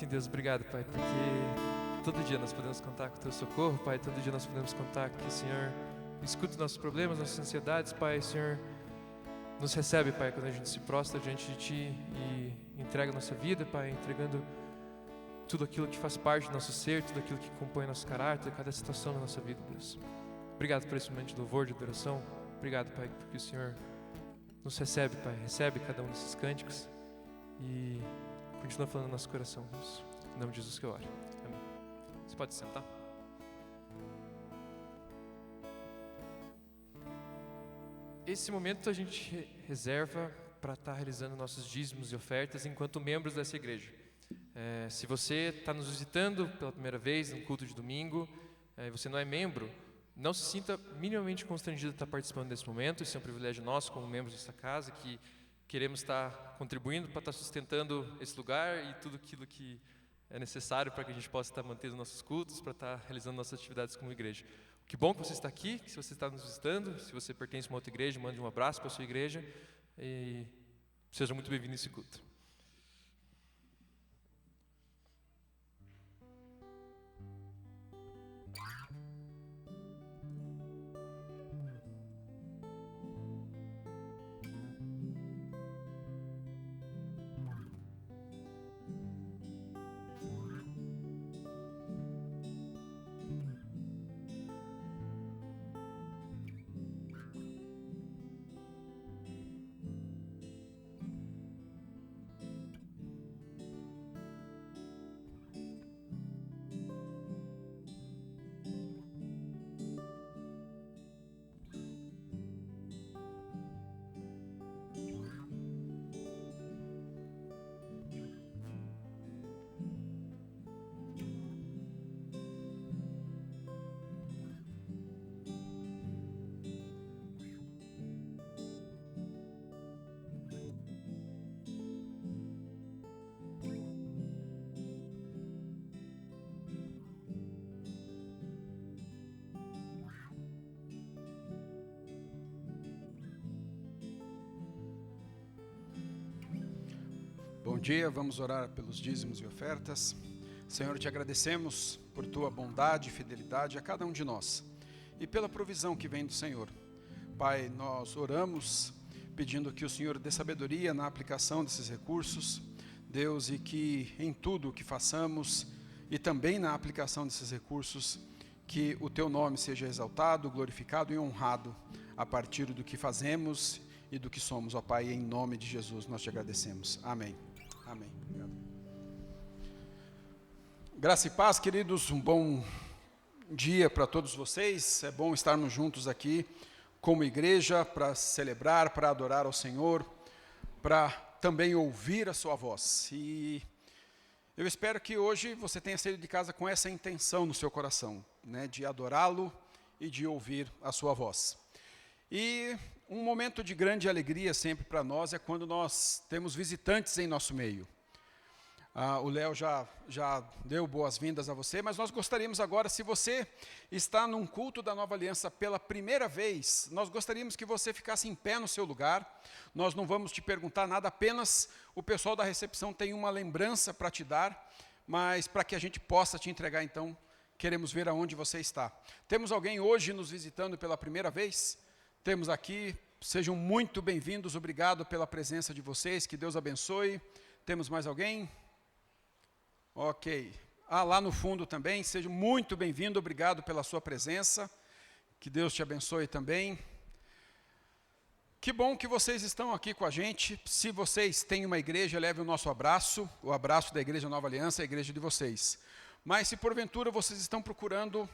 Sim, Deus, obrigado, Pai, porque todo dia nós podemos contar com o Teu socorro, Pai. Todo dia nós podemos contar que o Senhor escuta os nossos problemas, nossas ansiedades, Pai. O Senhor nos recebe, Pai, quando a gente se prostra diante de Ti e entrega a nossa vida, Pai, entregando tudo aquilo que faz parte do nosso ser, tudo aquilo que compõe nosso caráter, cada situação da nossa vida, Deus. Obrigado por esse momento de louvor, de adoração. Obrigado, Pai, porque o Senhor nos recebe, Pai. Recebe cada um desses cânticos e continua falando no nosso coração, Deus. Em nome de Jesus que eu oro. Amém. Você pode sentar. Esse momento a gente reserva para estar realizando nossos dízimos e ofertas enquanto membros dessa igreja. Se você está nos visitando pela primeira vez no culto de domingo, e você não é membro, não se sinta minimamente constrangido de estar participando desse momento. Isso é um privilégio nosso como membros dessa casa, que queremos estar contribuindo para estar sustentando esse lugar e tudo aquilo que é necessário para que a gente possa estar mantendo nossos cultos, para estar realizando nossas atividades como igreja. Que bom que você está aqui, que se você está nos visitando, se você pertence a uma outra igreja, mande um abraço para a sua igreja e seja muito bem-vindo a esse culto. Bom dia, vamos orar pelos dízimos e ofertas. Senhor, te agradecemos por tua bondade e fidelidade a cada um de nós e pela provisão que vem do Senhor. Pai, nós oramos pedindo que o Senhor dê sabedoria na aplicação desses recursos, Deus, e que em tudo o que façamos e também na aplicação desses recursos, que o teu nome seja exaltado, glorificado e honrado a partir do que fazemos e do que somos, ó Pai, em nome de Jesus nós te agradecemos. Amém. Amém. Obrigado. Graça e paz, queridos, um bom dia para todos vocês. É bom estarmos juntos aqui como igreja para celebrar, para adorar ao Senhor, para também ouvir a sua voz. E eu espero que hoje você tenha saído de casa com essa intenção no seu coração, né, de adorá-lo e de ouvir a sua voz. E um momento de grande alegria sempre para nós é quando nós temos visitantes em nosso meio. O Léo já deu boas-vindas a você, mas nós gostaríamos agora, se você está num culto da Nova Aliança pela primeira vez, nós gostaríamos que você ficasse em pé no seu lugar. Nós não vamos te perguntar nada, apenas o pessoal da recepção tem uma lembrança para te dar, mas para que a gente possa te entregar, então, queremos ver aonde você está. Temos alguém hoje nos visitando pela primeira vez? Temos aqui, sejam muito bem-vindos, obrigado pela presença de vocês, que Deus abençoe. Temos mais alguém? Ok. Lá no fundo também, seja muito bem-vindo, obrigado pela sua presença, que Deus te abençoe também. Que bom que vocês estão aqui com a gente. Se vocês têm uma igreja, leve o nosso abraço, o abraço da Igreja Nova Aliança, a igreja de vocês. Mas se porventura vocês estão procurando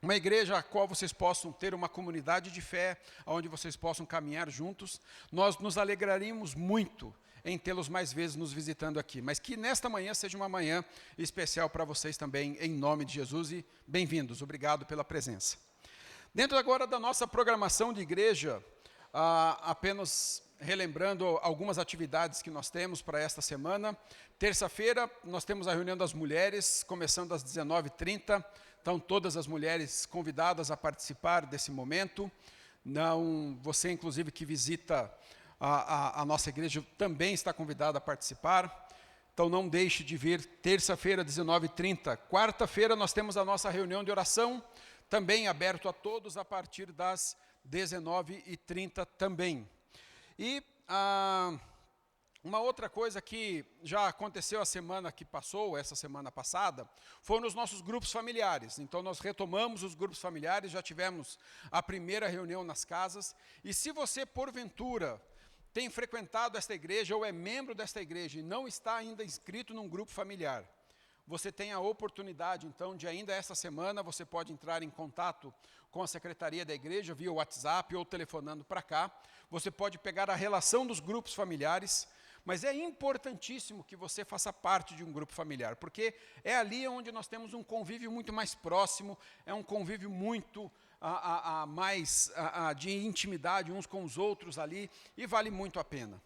uma igreja a qual vocês possam ter uma comunidade de fé, onde vocês possam caminhar juntos, nós nos alegraríamos muito em tê-los mais vezes nos visitando aqui. Mas que nesta manhã seja uma manhã especial para vocês também, em nome de Jesus, e bem-vindos, obrigado pela presença. Dentro agora da nossa programação de igreja, apenas relembrando algumas atividades que nós temos para esta semana. Terça-feira nós temos a reunião das mulheres, começando às 19h30. Então, todas as mulheres convidadas a participar desse momento. Você, inclusive, que visita a nossa igreja, também está convidado a participar. Então não deixe de vir terça-feira, 19h30. Quarta-feira nós temos a nossa reunião de oração, também aberto a todos a partir das 19h30 também. E uma outra coisa que já aconteceu a semana que passou, essa semana passada, foram os nossos grupos familiares. Então nós retomamos os grupos familiares, já tivemos a primeira reunião nas casas. E se você, porventura, tem frequentado esta igreja ou é membro desta igreja e não está ainda inscrito num grupo familiar, você tem a oportunidade, então, de ainda essa semana, você pode entrar em contato com a secretaria da igreja, via WhatsApp ou telefonando para cá. Você pode pegar a relação dos grupos familiares, mas é importantíssimo que você faça parte de um grupo familiar, porque é ali onde nós temos um convívio muito mais próximo, é um convívio muito mais de intimidade uns com os outros ali, e vale muito a pena.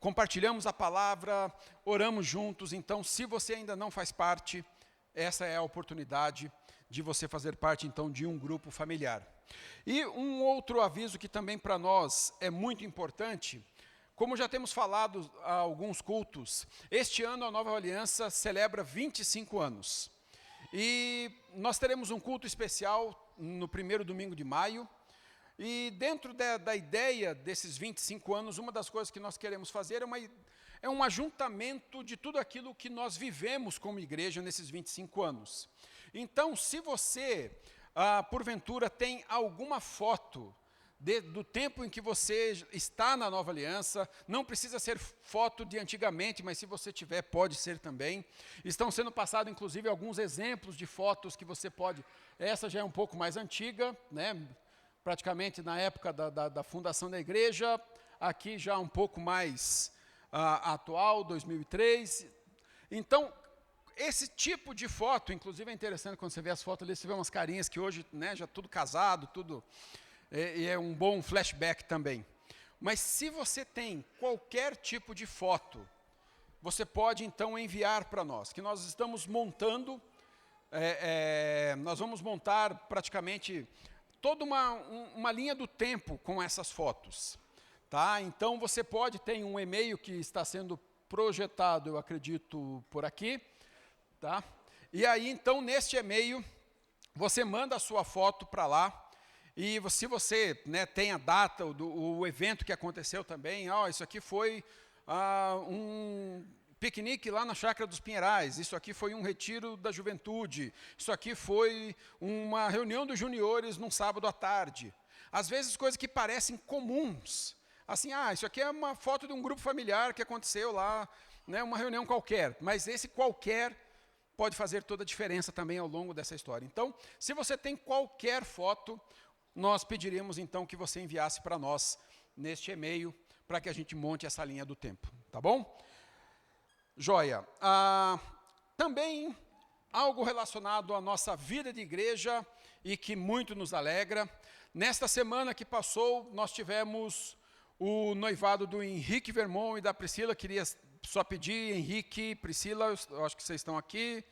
Compartilhamos a palavra, oramos juntos, então se você ainda não faz parte, essa é a oportunidade de você fazer parte então de um grupo familiar. E um outro aviso que também para nós é muito importante, como já temos falado há alguns cultos, este ano a Nova Aliança celebra 25 anos. E nós teremos um culto especial no primeiro domingo de maio. E dentro da ideia desses 25 anos, uma das coisas que nós queremos fazer é um ajuntamento de tudo aquilo que nós vivemos como igreja nesses 25 anos. Então, se você, porventura, tem alguma foto do tempo em que você está na Nova Aliança, não precisa ser foto de antigamente, mas se você tiver, pode ser também. Estão sendo passados, inclusive, alguns exemplos de fotos que você pode... Essa já é um pouco mais antiga, né? Praticamente na época da fundação da igreja, aqui já um pouco mais atual, 2003. Então, esse tipo de foto, inclusive é interessante quando você vê as fotos ali, você vê umas carinhas que hoje, né, já tudo casado, tudo, e é um bom flashback também. Mas se você tem qualquer tipo de foto, você pode então enviar para nós, que nós estamos montando, nós vamos montar praticamente toda uma linha do tempo com essas fotos, tá? Então você pode ter um e-mail que está sendo projetado, eu acredito, por aqui, tá? E aí então neste e-mail você manda a sua foto para lá, e se você, né, tem a data, o evento que aconteceu também, isso aqui foi um piquenique lá na Chácara dos Pinheirais, isso aqui foi um retiro da juventude, isso aqui foi uma reunião dos juniores num sábado à tarde. Às vezes coisas que parecem comuns, assim, isso aqui é uma foto de um grupo familiar que aconteceu lá, né, uma reunião qualquer, mas esse qualquer pode fazer toda a diferença também ao longo dessa história. Então, se você tem qualquer foto, nós pediríamos então que você enviasse para nós neste e-mail, para que a gente monte essa linha do tempo, tá bom? Joia. Também algo relacionado à nossa vida de igreja e que muito nos alegra. Nesta semana que passou, nós tivemos o noivado do Henrique Vermont e da Priscila. Queria só pedir, Henrique, Priscila, eu acho que vocês estão aqui.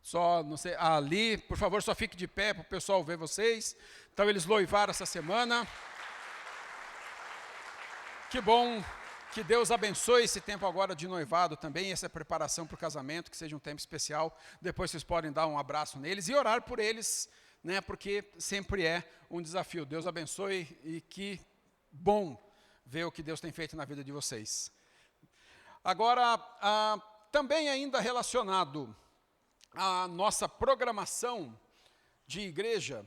Só, não sei, ali, por favor, só fique de pé para o pessoal ver vocês. Então, eles noivaram essa semana. Que bom. Que Deus abençoe esse tempo agora de noivado também, essa preparação para o casamento, que seja um tempo especial. Depois vocês podem dar um abraço neles e orar por eles, né, porque sempre é um desafio. Deus abençoe e que bom ver o que Deus tem feito na vida de vocês. Agora, também ainda relacionado à nossa programação de igreja,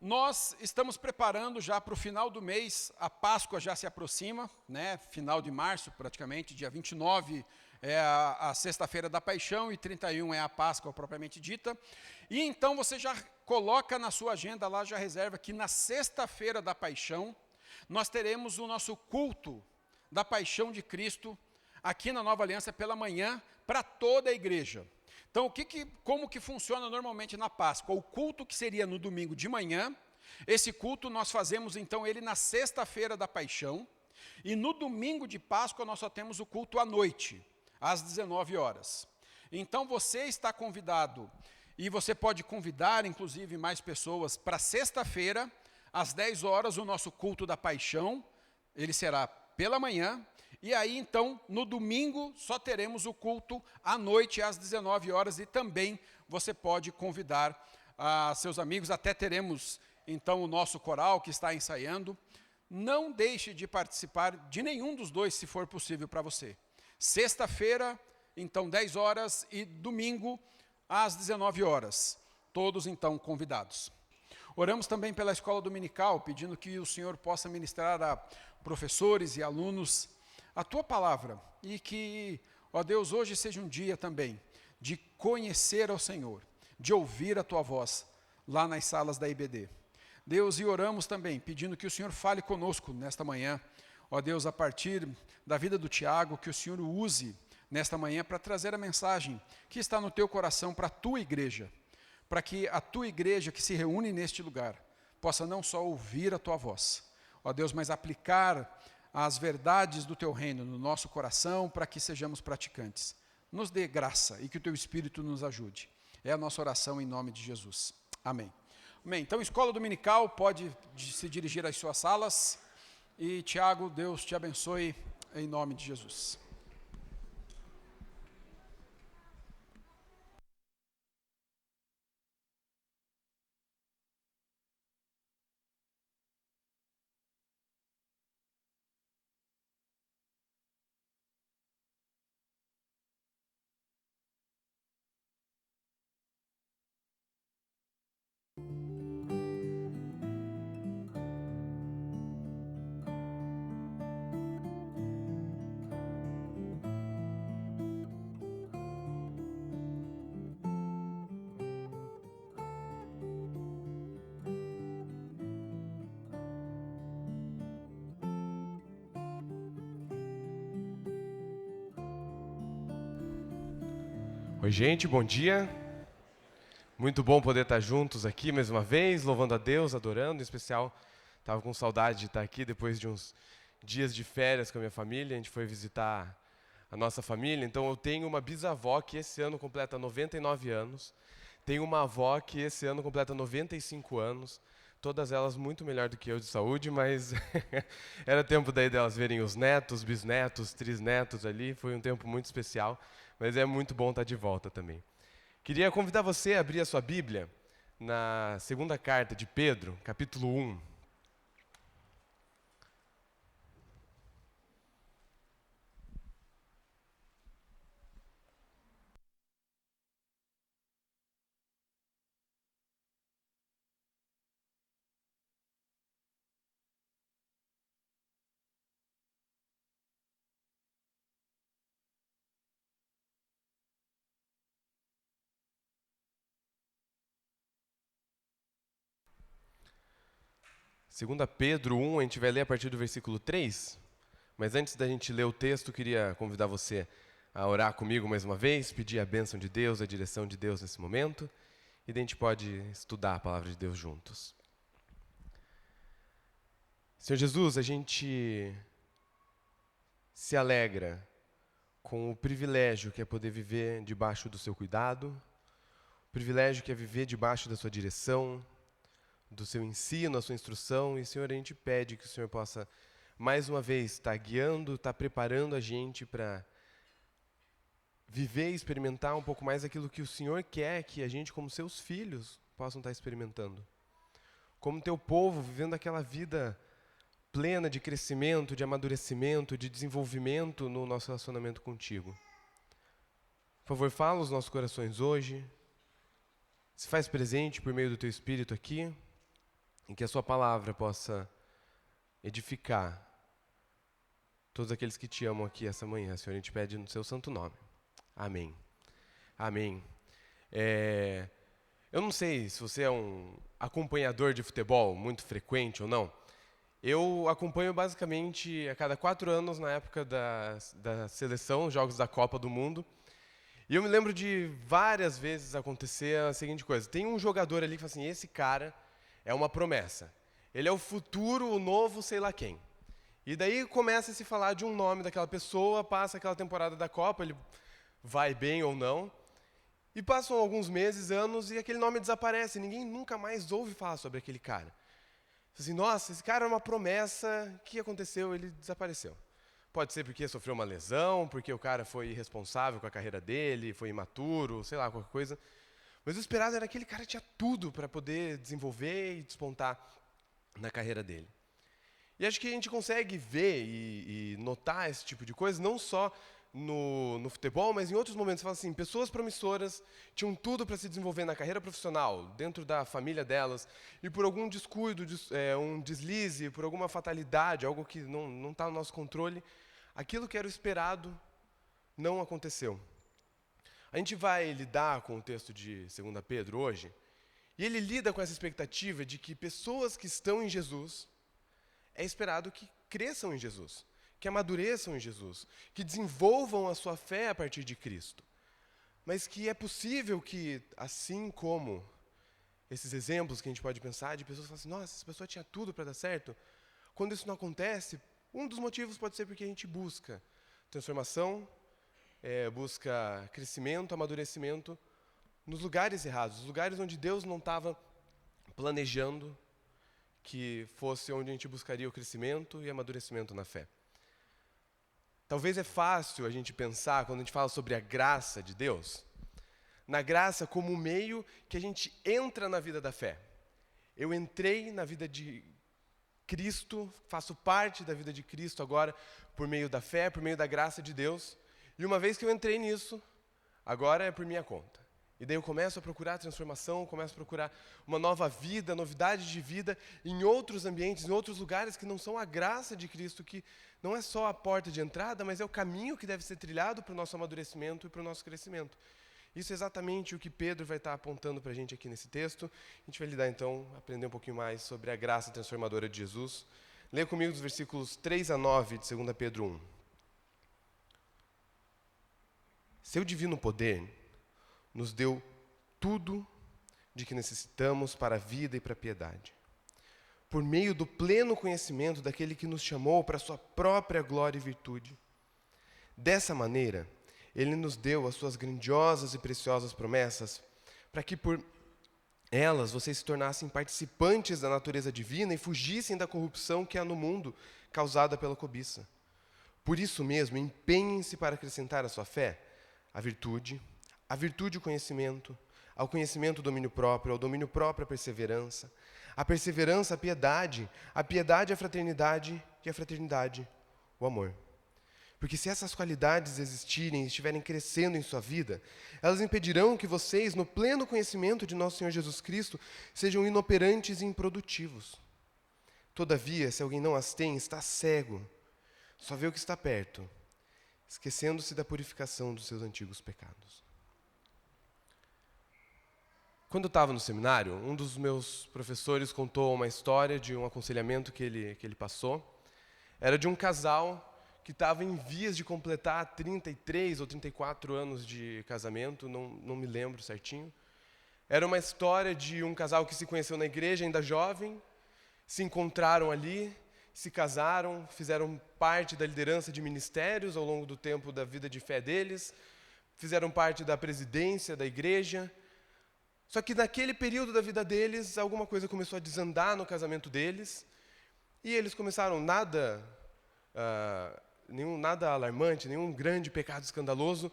nós estamos preparando já para o final do mês, a Páscoa já se aproxima, né? Final de março praticamente, dia 29 é a sexta-feira da Paixão e 31 é a Páscoa propriamente dita. E então você já coloca na sua agenda lá, já reserva que na sexta-feira da Paixão, nós teremos o nosso culto da Paixão de Cristo aqui na Nova Aliança pela manhã para toda a igreja. Então, como que funciona normalmente na Páscoa? O culto que seria no domingo de manhã, esse culto nós fazemos então ele na sexta-feira da Paixão, e no domingo de Páscoa nós só temos o culto à noite, às 19 horas. Então você está convidado, e você pode convidar inclusive mais pessoas para sexta-feira, às 10 horas, o nosso culto da Paixão, ele será pela manhã, E aí, então, no domingo, só teremos o culto à noite, às 19 horas, e também você pode convidar seus amigos, até teremos, então, o nosso coral que está ensaiando. Não deixe de participar de nenhum dos dois, se for possível para você. Sexta-feira, então, 10 horas, e domingo, às 19 horas. Todos, então, convidados. Oramos também pela escola dominical, pedindo que o Senhor possa ministrar a professores e alunos a tua palavra, e que, ó Deus, hoje seja um dia também de conhecer ao Senhor, de ouvir a tua voz lá nas salas da IBD. Deus, e oramos também pedindo que o Senhor fale conosco nesta manhã, ó Deus, a partir da vida do Tiago, que o Senhor o use nesta manhã para trazer a mensagem que está no teu coração para a tua igreja, para que a tua igreja que se reúne neste lugar possa não só ouvir a tua voz, ó Deus, mas aplicar as verdades do teu reino no nosso coração para que sejamos praticantes. Nos dê graça e que o teu Espírito nos ajude. É a nossa oração em nome de Jesus. Amém. Amém. Então, escola dominical pode se dirigir às suas salas. E, Tiago, Deus te abençoe em nome de Jesus. Oi, gente, bom dia. Muito bom poder estar juntos aqui mais uma vez, louvando a Deus, adorando. Em especial, estava com saudade de estar aqui depois de uns dias de férias com a minha família. A gente foi visitar a nossa família. Então, eu tenho uma bisavó que esse ano completa 99 anos. Tenho uma avó que esse ano completa 95 anos. Todas elas muito melhor do que eu de saúde, mas era tempo daí delas verem os netos, bisnetos, trisnetos ali. Foi um tempo muito especial, mas é muito bom estar de volta também. Queria convidar você a abrir a sua Bíblia na segunda carta de Pedro, capítulo 1. Segunda Pedro 1, a gente vai ler a partir do versículo 3, mas antes da gente ler o texto, queria convidar você a orar comigo mais uma vez, pedir a bênção de Deus, a direção de Deus nesse momento, e daí a gente pode estudar a palavra de Deus juntos. Senhor Jesus, a gente se alegra com o privilégio que é poder viver debaixo do seu cuidado, o privilégio que é viver debaixo da sua direção, do seu ensino, a sua instrução, e, Senhor, a gente pede que o Senhor possa, mais uma vez, estar guiando, estar preparando a gente para viver e experimentar um pouco mais aquilo que o Senhor quer que a gente, como seus filhos, possam estar experimentando. Como teu povo, vivendo aquela vida plena de crescimento, de amadurecimento, de desenvolvimento no nosso relacionamento contigo. Por favor, fala os nossos corações hoje, se faz presente por meio do teu Espírito aqui, em que a sua palavra possa edificar todos aqueles que te amam aqui essa manhã. Senhor, a gente pede no seu santo nome. Amém. Amém. Eu não sei se você é um acompanhador de futebol muito frequente ou não. Eu acompanho basicamente a cada 4 anos na época da seleção, jogos da Copa do Mundo. E eu me lembro de várias vezes acontecer a seguinte coisa. Tem um jogador ali que fala assim, esse cara é uma promessa. Ele é o futuro, o novo, sei lá quem. E daí começa a se falar de um nome daquela pessoa, passa aquela temporada da Copa, ele vai bem ou não. E passam alguns meses, anos, e aquele nome desaparece. Ninguém nunca mais ouve falar sobre aquele cara. Assim, nossa, esse cara é uma promessa, o que aconteceu? Ele desapareceu. Pode ser porque sofreu uma lesão, porque o cara foi irresponsável com a carreira dele, foi imaturo, sei lá, qualquer coisa. Mas o esperado era que aquele cara tinha tudo para poder desenvolver e despontar na carreira dele. E acho que a gente consegue ver e notar esse tipo de coisa, não só no futebol, mas em outros momentos. Você fala assim, pessoas promissoras tinham tudo para se desenvolver na carreira profissional, dentro da família delas, e por algum descuido, um deslize, por alguma fatalidade, algo que não está no nosso controle, aquilo que era o esperado não aconteceu. A gente vai lidar com o texto de 2 Pedro hoje, e ele lida com essa expectativa de que pessoas que estão em Jesus, é esperado que cresçam em Jesus, que amadureçam em Jesus, que desenvolvam a sua fé a partir de Cristo. Mas que é possível que, assim como esses exemplos que a gente pode pensar, de pessoas que falam assim, nossa, essa pessoa tinha tudo para dar certo, quando isso não acontece, um dos motivos pode ser porque a gente busca transformação, busca crescimento, amadurecimento nos lugares errados, os lugares onde Deus não estava planejando que fosse onde a gente buscaria o crescimento e amadurecimento na fé. Talvez é fácil a gente pensar, quando a gente fala sobre a graça de Deus, na graça como um meio que a gente entra na vida da fé. Eu entrei na vida de Cristo, faço parte da vida de Cristo agora por meio da fé, por meio da graça de Deus. E uma vez que eu entrei nisso, agora é por minha conta. E daí eu começo a procurar transformação, começo a procurar uma nova vida, novidade de vida em outros ambientes, em outros lugares que não são a graça de Cristo, que não é só a porta de entrada, mas é o caminho que deve ser trilhado para o nosso amadurecimento e para o nosso crescimento. Isso é exatamente o que Pedro vai estar apontando para a gente aqui nesse texto. A gente vai lidar então, aprender um pouquinho mais sobre a graça transformadora de Jesus. Leia comigo os versículos 3 a 9 de 2 Pedro 1. Seu divino poder nos deu tudo de que necessitamos para a vida e para a piedade, por meio do pleno conhecimento daquele que nos chamou para a sua própria glória e virtude. Dessa maneira, ele nos deu as suas grandiosas e preciosas promessas, para que por elas vocês se tornassem participantes da natureza divina e fugissem da corrupção que há no mundo, causada pela cobiça. Por isso mesmo, empenhem-se para acrescentar à sua fé a virtude o conhecimento, ao conhecimento o domínio próprio, ao domínio próprio a perseverança a piedade a fraternidade e a fraternidade o amor. Porque se essas qualidades existirem e estiverem crescendo em sua vida, elas impedirão que vocês, no pleno conhecimento de nosso Senhor Jesus Cristo, sejam inoperantes e improdutivos. Todavia, se alguém não as tem, está cego, só vê o que está perto, esquecendo-se da purificação dos seus antigos pecados. Quando eu estava no seminário, um dos meus professores contou uma história de um aconselhamento que ele passou. Era de um casal que estava em vias de completar 33 ou 34 anos de casamento, não me lembro certinho. Era uma história de um casal que se conheceu na igreja, ainda jovem, se encontraram ali, se casaram, fizeram parte da liderança de ministérios ao longo do tempo da vida de fé deles, fizeram parte da presidência da igreja. Só que naquele período da vida deles, alguma coisa começou a desandar no casamento deles, e eles começaram nada alarmante, nenhum grande pecado escandaloso,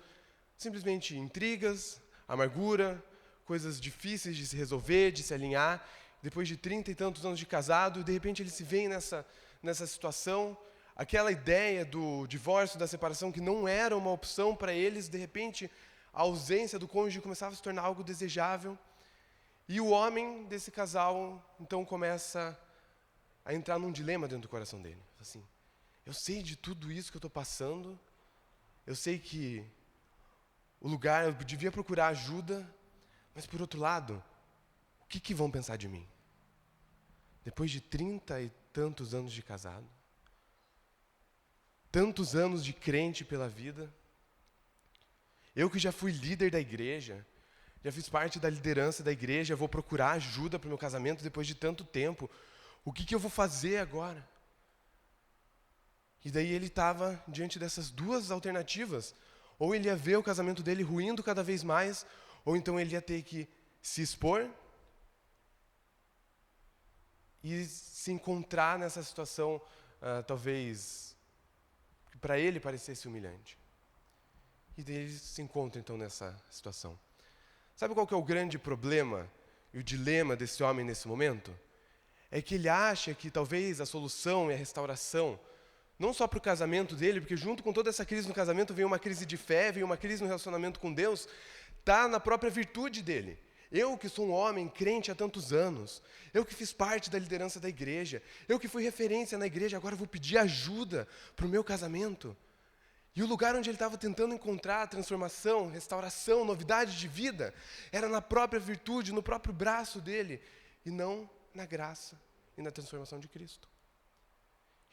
simplesmente intrigas, amargura, coisas difíceis de se resolver, de se alinhar. Depois de 30 e tantos anos de casado, de repente eles se veem nessa situação, aquela ideia do divórcio, da separação, que não era uma opção para eles, de repente a ausência do cônjuge começava a se tornar algo desejável. E o homem desse casal, então, começa a entrar num dilema dentro do coração dele. Assim, eu sei de tudo isso que eu estou passando, eu sei que eu devia procurar ajuda, mas, por outro lado, o que vão pensar de mim? Depois de 30 e tantos anos de casado, tantos anos de crente pela vida, eu que já fui líder da igreja, já fiz parte da liderança da igreja, vou procurar ajuda para o meu casamento depois de tanto tempo. O que eu vou fazer agora? E daí ele estava diante dessas duas alternativas. Ou ele ia ver o casamento dele ruindo cada vez mais, ou então ele ia ter que se expor e se encontrar nessa situação, talvez, que para ele parecesse humilhante. E ele se encontra então nessa situação. Sabe qual que é o grande problema e o dilema desse homem nesse momento? É que ele acha que talvez a solução e a restauração, não só para o casamento dele, porque junto com toda essa crise no casamento vem uma crise de fé, vem uma crise no relacionamento com Deus, está na própria virtude dele. Eu que sou um homem crente há tantos anos, eu que fiz parte da liderança da igreja, eu que fui referência na igreja, agora vou pedir ajuda para o meu casamento. E o lugar onde ele estava tentando encontrar transformação, restauração, novidade de vida, era na própria virtude, no próprio braço dele, e não na graça e na transformação de Cristo.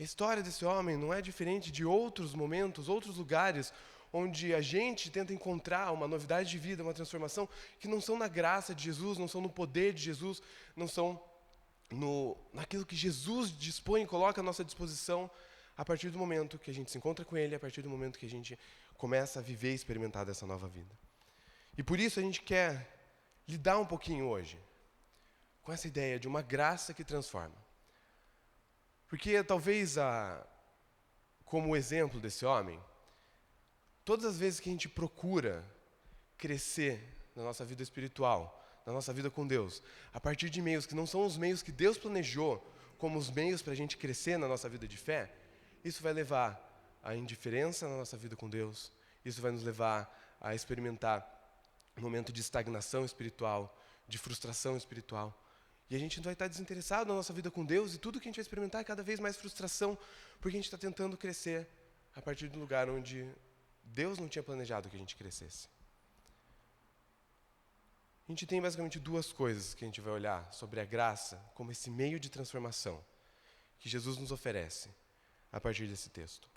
A história desse homem não é diferente de outros momentos, outros lugares, onde a gente tenta encontrar uma novidade de vida, uma transformação, que não são na graça de Jesus, não são no poder de Jesus, não são naquilo que Jesus dispõe e coloca à nossa disposição, a partir do momento que a gente se encontra com Ele, a partir do momento que a gente começa a viver e experimentar dessa nova vida. E por isso a gente quer lidar um pouquinho hoje com essa ideia de uma graça que transforma. Porque talvez, como o exemplo desse homem, todas as vezes que a gente procura crescer na nossa vida espiritual, na nossa vida com Deus, a partir de meios que não são os meios que Deus planejou como os meios para a gente crescer na nossa vida de fé, isso vai levar à indiferença na nossa vida com Deus, isso vai nos levar a experimentar um momento de estagnação espiritual, de frustração espiritual. E a gente vai estar desinteressado na nossa vida com Deus e tudo que a gente vai experimentar é cada vez mais frustração, porque a gente está tentando crescer a partir do lugar onde Deus não tinha planejado que a gente crescesse. A gente tem basicamente duas coisas que a gente vai olhar sobre a graça como esse meio de transformação que Jesus nos oferece a partir desse texto.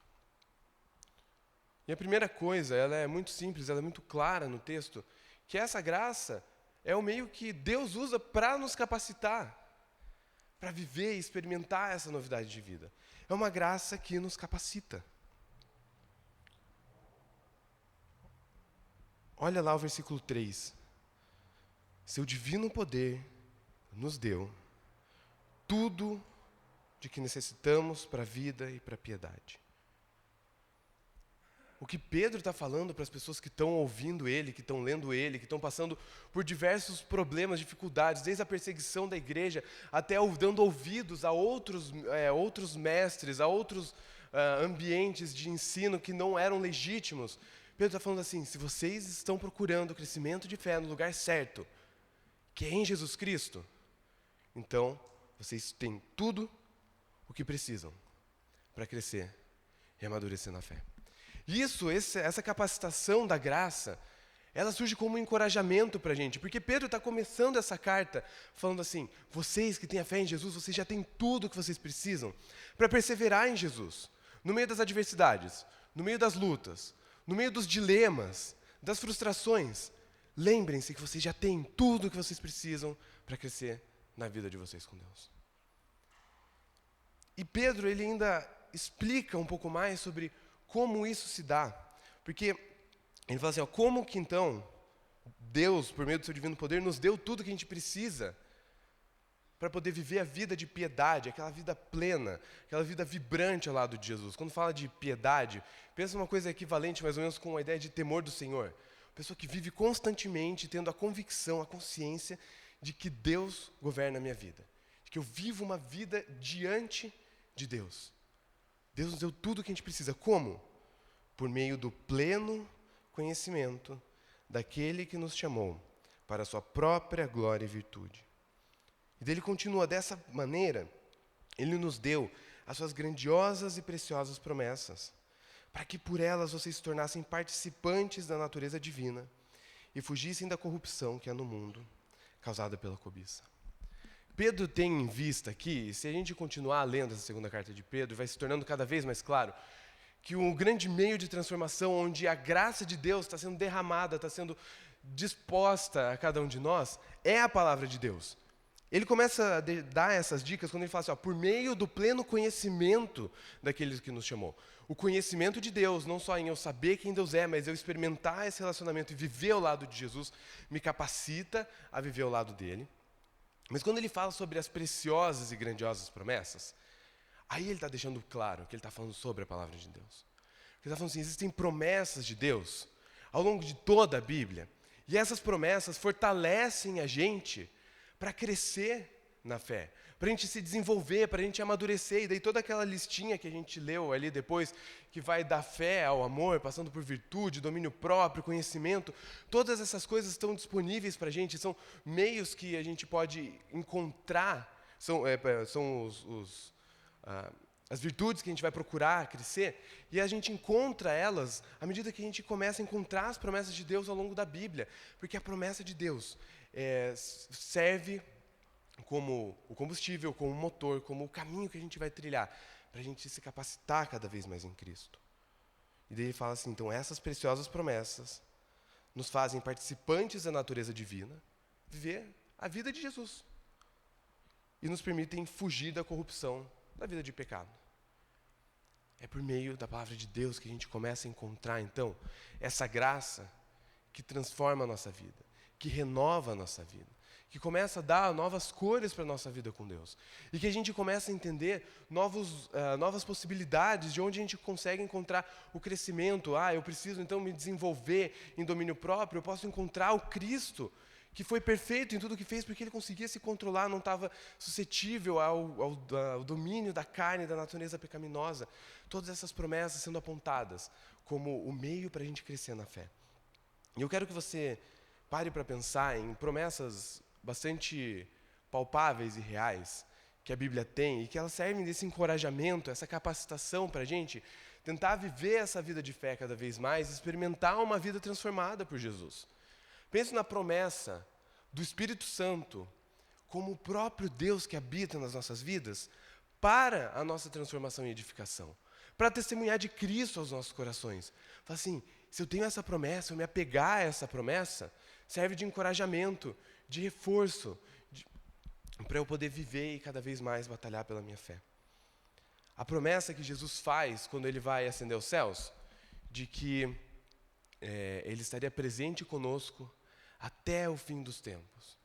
E a primeira coisa, ela é muito simples, ela é muito clara no texto, que essa graça é o meio que Deus usa para nos capacitar, para viver e experimentar essa novidade de vida. É uma graça que nos capacita. Olha lá o versículo 3. Seu divino poder nos deu tudo de que necessitamos para a vida e para a piedade. O que Pedro está falando para as pessoas que estão ouvindo ele, que estão lendo ele, que estão passando por diversos problemas, dificuldades, desde a perseguição da igreja até dando ouvidos a outros mestres, a outros ambientes de ensino que não eram legítimos. Pedro está falando assim, se vocês estão procurando o crescimento de fé no lugar certo, que é em Jesus Cristo, então vocês têm tudo o que precisam para crescer e amadurecer na fé. Essa capacitação da graça, ela surge como um encorajamento para a gente, porque Pedro está começando essa carta falando assim, vocês que têm a fé em Jesus, vocês já têm tudo o que vocês precisam para perseverar em Jesus, no meio das adversidades, no meio das lutas, no meio dos dilemas, das frustrações. Lembrem-se que vocês já têm tudo o que vocês precisam para crescer na vida de vocês com Deus. E Pedro, ele ainda explica um pouco mais sobre como isso se dá. Porque ele fala assim, como que então Deus, por meio do seu divino poder, nos deu tudo que a gente precisa para poder viver a vida de piedade, aquela vida plena, aquela vida vibrante ao lado de Jesus. Quando fala de piedade, pensa uma coisa equivalente mais ou menos com a ideia de temor do Senhor. Pessoa que vive constantemente tendo a convicção, a consciência de que Deus governa a minha vida. De que eu vivo uma vida diante de Deus. Deus nos deu tudo o que a gente precisa. Como? Por meio do pleno conhecimento daquele que nos chamou para a sua própria glória e virtude. E dele continua dessa maneira, ele nos deu as suas grandiosas e preciosas promessas, para que por elas vocês se tornassem participantes da natureza divina e fugissem da corrupção que há no mundo, causada pela cobiça. Pedro tem em vista aqui, se a gente continuar lendo essa segunda carta de Pedro, vai se tornando cada vez mais claro, que um grande meio de transformação, onde a graça de Deus está sendo derramada, está sendo disposta a cada um de nós, é a palavra de Deus. Ele começa a dar essas dicas quando ele fala assim, por meio do pleno conhecimento daqueles que nos chamou. O conhecimento de Deus, não só em eu saber quem Deus é, mas eu experimentar esse relacionamento e viver ao lado de Jesus, me capacita a viver ao lado dele. Mas quando ele fala sobre as preciosas e grandiosas promessas, aí ele está deixando claro que ele está falando sobre a palavra de Deus. Ele está falando assim, existem promessas de Deus ao longo de toda a Bíblia. E essas promessas fortalecem a gente para crescer na fé, para a gente se desenvolver, para a gente amadurecer. E daí toda aquela listinha que a gente leu ali depois, que vai da fé ao amor, passando por virtude, domínio próprio, conhecimento, todas essas coisas estão disponíveis para a gente, são meios que a gente pode encontrar, são as virtudes que a gente vai procurar crescer, e a gente encontra elas à medida que a gente começa a encontrar as promessas de Deus ao longo da Bíblia, porque a promessa de Deus serve como o combustível, como o motor, como o caminho que a gente vai trilhar, para a gente se capacitar cada vez mais em Cristo. E daí ele fala assim, então essas preciosas promessas nos fazem participantes da natureza divina, viver a vida de Jesus, e nos permitem fugir da corrupção da vida de pecado. É por meio da palavra de Deus que a gente começa a encontrar, então, essa graça que transforma a nossa vida, que renova a nossa vida, que começa a dar novas cores para a nossa vida com Deus. E que a gente começa a entender novas possibilidades de onde a gente consegue encontrar o crescimento. Eu preciso então me desenvolver em domínio próprio, eu posso encontrar o Cristo, que foi perfeito em tudo o que fez, porque ele conseguia se controlar, não estava suscetível ao domínio da carne, da natureza pecaminosa. Todas essas promessas sendo apontadas como o meio para a gente crescer na fé. E eu quero que você pare para pensar em promessas bastante palpáveis e reais que a Bíblia tem e que elas servem desse encorajamento, essa capacitação para a gente tentar viver essa vida de fé cada vez mais, experimentar uma vida transformada por Jesus. Pense na promessa do Espírito Santo como o próprio Deus que habita nas nossas vidas para a nossa transformação e edificação, para testemunhar de Cristo aos nossos corações. Fala assim, se eu tenho essa promessa, eu me apegar a essa promessa, serve de encorajamento, de reforço, para eu poder viver e cada vez mais batalhar pela minha fé. A promessa que Jesus faz quando ele vai ascender aos céus, de que ele estaria presente conosco até o fim dos tempos.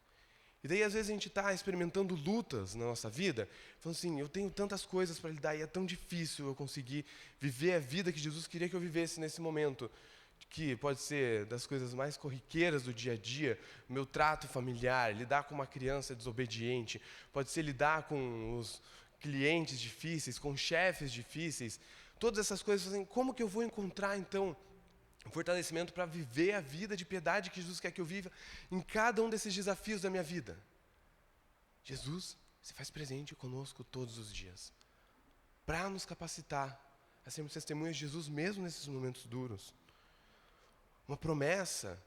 E daí às vezes a gente está experimentando lutas na nossa vida, falando assim, eu tenho tantas coisas para lidar e é tão difícil eu conseguir viver a vida que Jesus queria que eu vivesse nesse momento, que pode ser das coisas mais corriqueiras do dia a dia, meu trato familiar, lidar com uma criança desobediente, pode ser lidar com os clientes difíceis, com chefes difíceis, todas essas coisas, assim, como que eu vou encontrar então fortalecimento para viver a vida de piedade que Jesus quer que eu viva em cada um desses desafios da minha vida? Jesus se faz presente conosco todos os dias, para nos capacitar a sermos testemunhas de Jesus mesmo nesses momentos duros. Uma promessa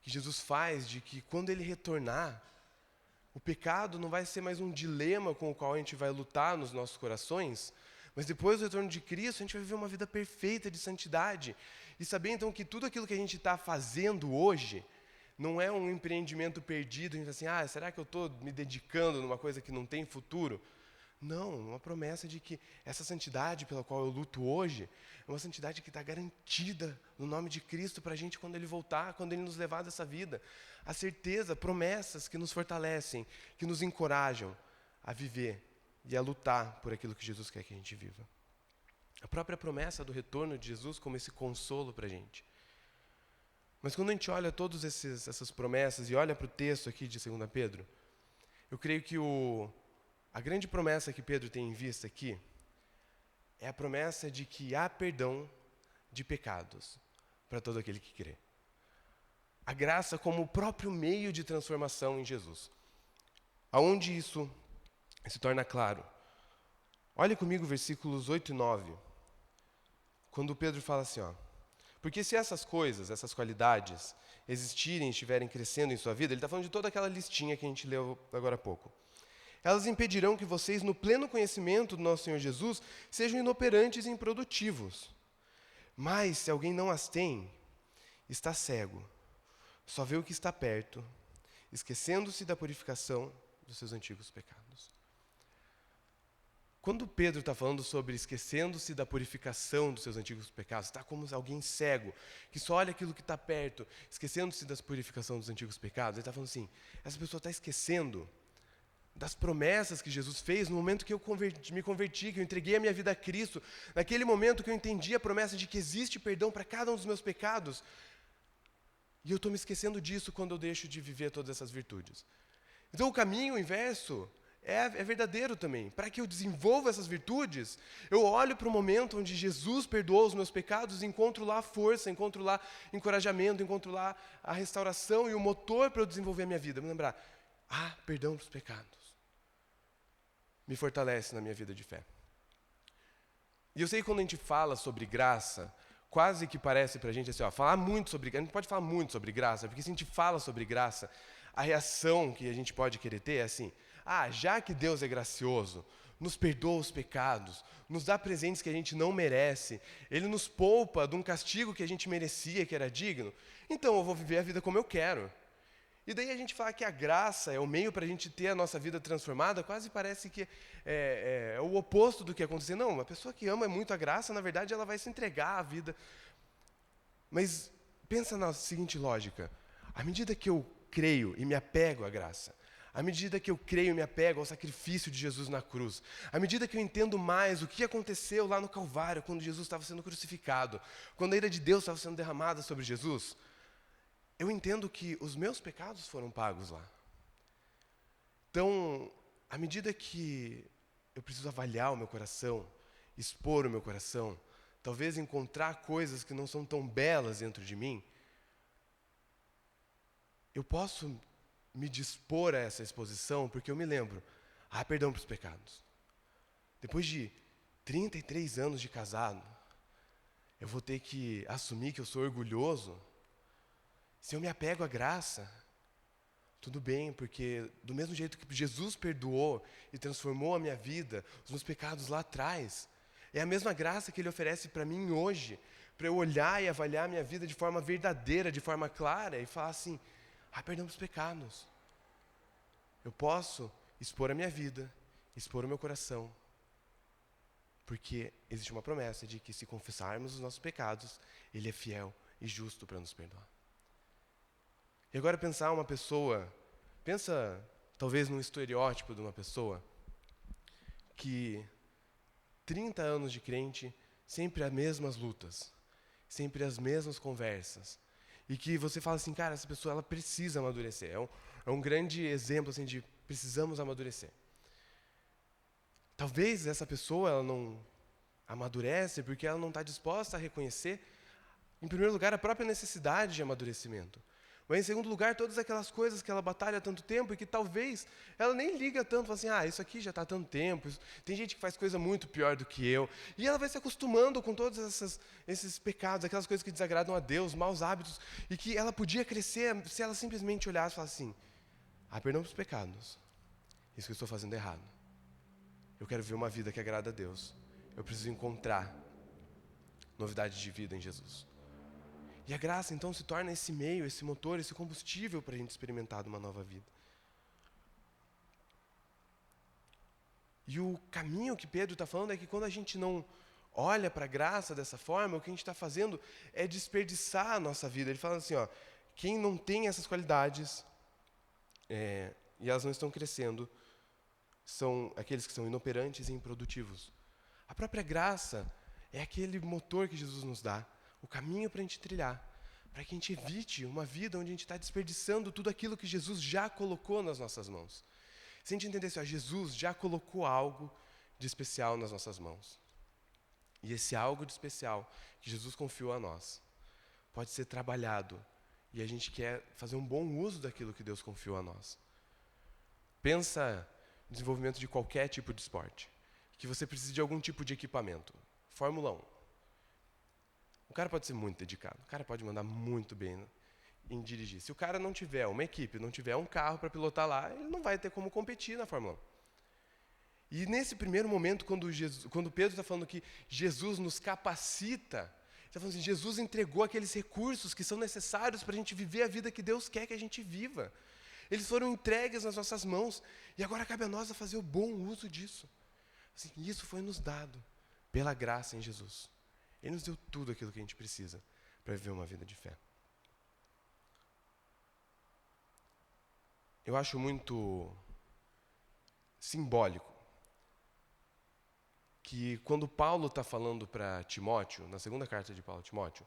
que Jesus faz de que quando Ele retornar, o pecado não vai ser mais um dilema com o qual a gente vai lutar nos nossos corações, mas depois do retorno de Cristo, a gente vai viver uma vida perfeita de santidade. E saber então que tudo aquilo que a gente está fazendo hoje não é um empreendimento perdido, a gente fala assim, será que eu estou me dedicando numa coisa que não tem futuro? Não, uma promessa de que essa santidade pela qual eu luto hoje é uma santidade que está garantida no nome de Cristo para a gente quando Ele voltar, quando Ele nos levar dessa vida. A certeza, promessas que nos fortalecem, que nos encorajam a viver e a lutar por aquilo que Jesus quer que a gente viva. A própria promessa do retorno de Jesus como esse consolo para a gente. Mas quando a gente olha todas essas promessas e olha para o texto aqui de 2 Pedro, eu creio que a grande promessa que Pedro tem em vista aqui é a promessa de que há perdão de pecados para todo aquele que crê. A graça como o próprio meio de transformação em Jesus. Aonde isso se torna claro? Olhe comigo versículos 8 e 9. Quando Pedro fala assim, porque se essas coisas, essas qualidades existirem e estiverem crescendo em sua vida, ele está falando de toda aquela listinha que a gente leu agora há pouco. Elas impedirão que vocês, no pleno conhecimento do nosso Senhor Jesus, sejam inoperantes e improdutivos. Mas, se alguém não as tem, está cego, só vê o que está perto, esquecendo-se da purificação dos seus antigos pecados. Quando Pedro está falando sobre esquecendo-se da purificação dos seus antigos pecados, está como alguém cego, que só olha aquilo que está perto, esquecendo-se da purificação dos antigos pecados. Ele está falando assim, essa pessoa está esquecendo das promessas que Jesus fez no momento que eu me converti, que eu entreguei a minha vida a Cristo, naquele momento que eu entendi a promessa de que existe perdão para cada um dos meus pecados. E eu estou me esquecendo disso quando eu deixo de viver todas essas virtudes. Então o caminho inverso é verdadeiro também. Para que eu desenvolva essas virtudes, eu olho para o momento onde Jesus perdoou os meus pecados e encontro lá força, encontro lá encorajamento, encontro lá a restauração e o motor para eu desenvolver a minha vida. Me lembrar, perdão dos pecados. Me fortalece na minha vida de fé. E eu sei que quando a gente fala sobre graça, quase que parece para a gente assim, falar muito sobre graça, a gente pode falar muito sobre graça, porque se a gente fala sobre graça, a reação que a gente pode querer ter é assim, já que Deus é gracioso, nos perdoa os pecados, nos dá presentes que a gente não merece, Ele nos poupa de um castigo que a gente merecia, que era digno, então eu vou viver a vida como eu quero. E daí a gente fala que a graça é o meio para a gente ter a nossa vida transformada, quase parece que é o oposto do que acontecer. Não, uma pessoa que ama muito a graça, na verdade, ela vai se entregar à vida. Mas pensa na seguinte lógica, à medida que eu creio e me apego à graça, à medida que eu creio e me apego ao sacrifício de Jesus na cruz, à medida que eu entendo mais o que aconteceu lá no Calvário, quando Jesus estava sendo crucificado, quando a ira de Deus estava sendo derramada sobre Jesus, eu entendo que os meus pecados foram pagos lá. Então, à medida que eu preciso avaliar o meu coração, expor o meu coração, talvez encontrar coisas que não são tão belas dentro de mim, eu posso me dispor a essa exposição porque eu me lembro, perdão para os pecados. Depois de 33 anos de casado, eu vou ter que assumir que eu sou orgulhoso. Se eu me apego à graça, tudo bem, porque do mesmo jeito que Jesus perdoou e transformou a minha vida, os meus pecados lá atrás, é a mesma graça que Ele oferece para mim hoje, para eu olhar e avaliar a minha vida de forma verdadeira, de forma clara, e falar assim, perdão dos pecados. Eu posso expor a minha vida, expor o meu coração, porque existe uma promessa de que se confessarmos os nossos pecados, Ele é fiel e justo para nos perdoar. E agora pensa talvez num estereótipo de uma pessoa que 30 anos de crente, sempre as mesmas lutas, sempre as mesmas conversas, e que você fala assim, cara, essa pessoa ela precisa amadurecer, é um grande exemplo assim, de precisamos amadurecer. Talvez essa pessoa ela não amadurece porque ela não está disposta a reconhecer, em primeiro lugar, a própria necessidade de amadurecimento. Mas, em segundo lugar, todas aquelas coisas que ela batalha há tanto tempo e que talvez ela nem liga tanto, fala assim, isso aqui já está há tanto tempo, tem gente que faz coisa muito pior do que eu. E ela vai se acostumando com todos esses pecados, aquelas coisas que desagradam a Deus, maus hábitos, e que ela podia crescer se ela simplesmente olhasse e falasse assim, perdão pelos pecados, isso que eu estou fazendo é errado. Eu quero ver uma vida que agrada a Deus. Eu preciso encontrar novidade de vida em Jesus. E a graça, então, se torna esse meio, esse motor, esse combustível para a gente experimentar uma nova vida. E o caminho que Pedro está falando é que quando a gente não olha para a graça dessa forma, o que a gente está fazendo é desperdiçar a nossa vida. Ele fala assim, quem não tem essas qualidades e elas não estão crescendo, são aqueles que são inoperantes e improdutivos. A própria graça é aquele motor que Jesus nos dá, o caminho para a gente trilhar, para que a gente evite uma vida onde a gente está desperdiçando tudo aquilo que Jesus já colocou nas nossas mãos. Se a gente entender assim, Jesus já colocou algo de especial nas nossas mãos. E esse algo de especial que Jesus confiou a nós pode ser trabalhado e a gente quer fazer um bom uso daquilo que Deus confiou a nós. Pensa no desenvolvimento de qualquer tipo de esporte, que você precisa de algum tipo de equipamento. Fórmula 1. O cara pode ser muito dedicado, o cara pode mandar muito bem em dirigir. Se o cara não tiver uma equipe, não tiver um carro para pilotar lá, ele não vai ter como competir na Fórmula 1. E nesse primeiro momento, quando Pedro está falando que Jesus nos capacita, ele está falando assim, Jesus entregou aqueles recursos que são necessários para a gente viver a vida que Deus quer que a gente viva. Eles foram entregues nas nossas mãos e agora cabe a nós a fazer o bom uso disso. Assim, isso foi nos dado pela graça em Jesus. Ele nos deu tudo aquilo que a gente precisa para viver uma vida de fé. Eu acho muito simbólico. Que quando Paulo está falando para Timóteo, na segunda carta de Paulo a Timóteo,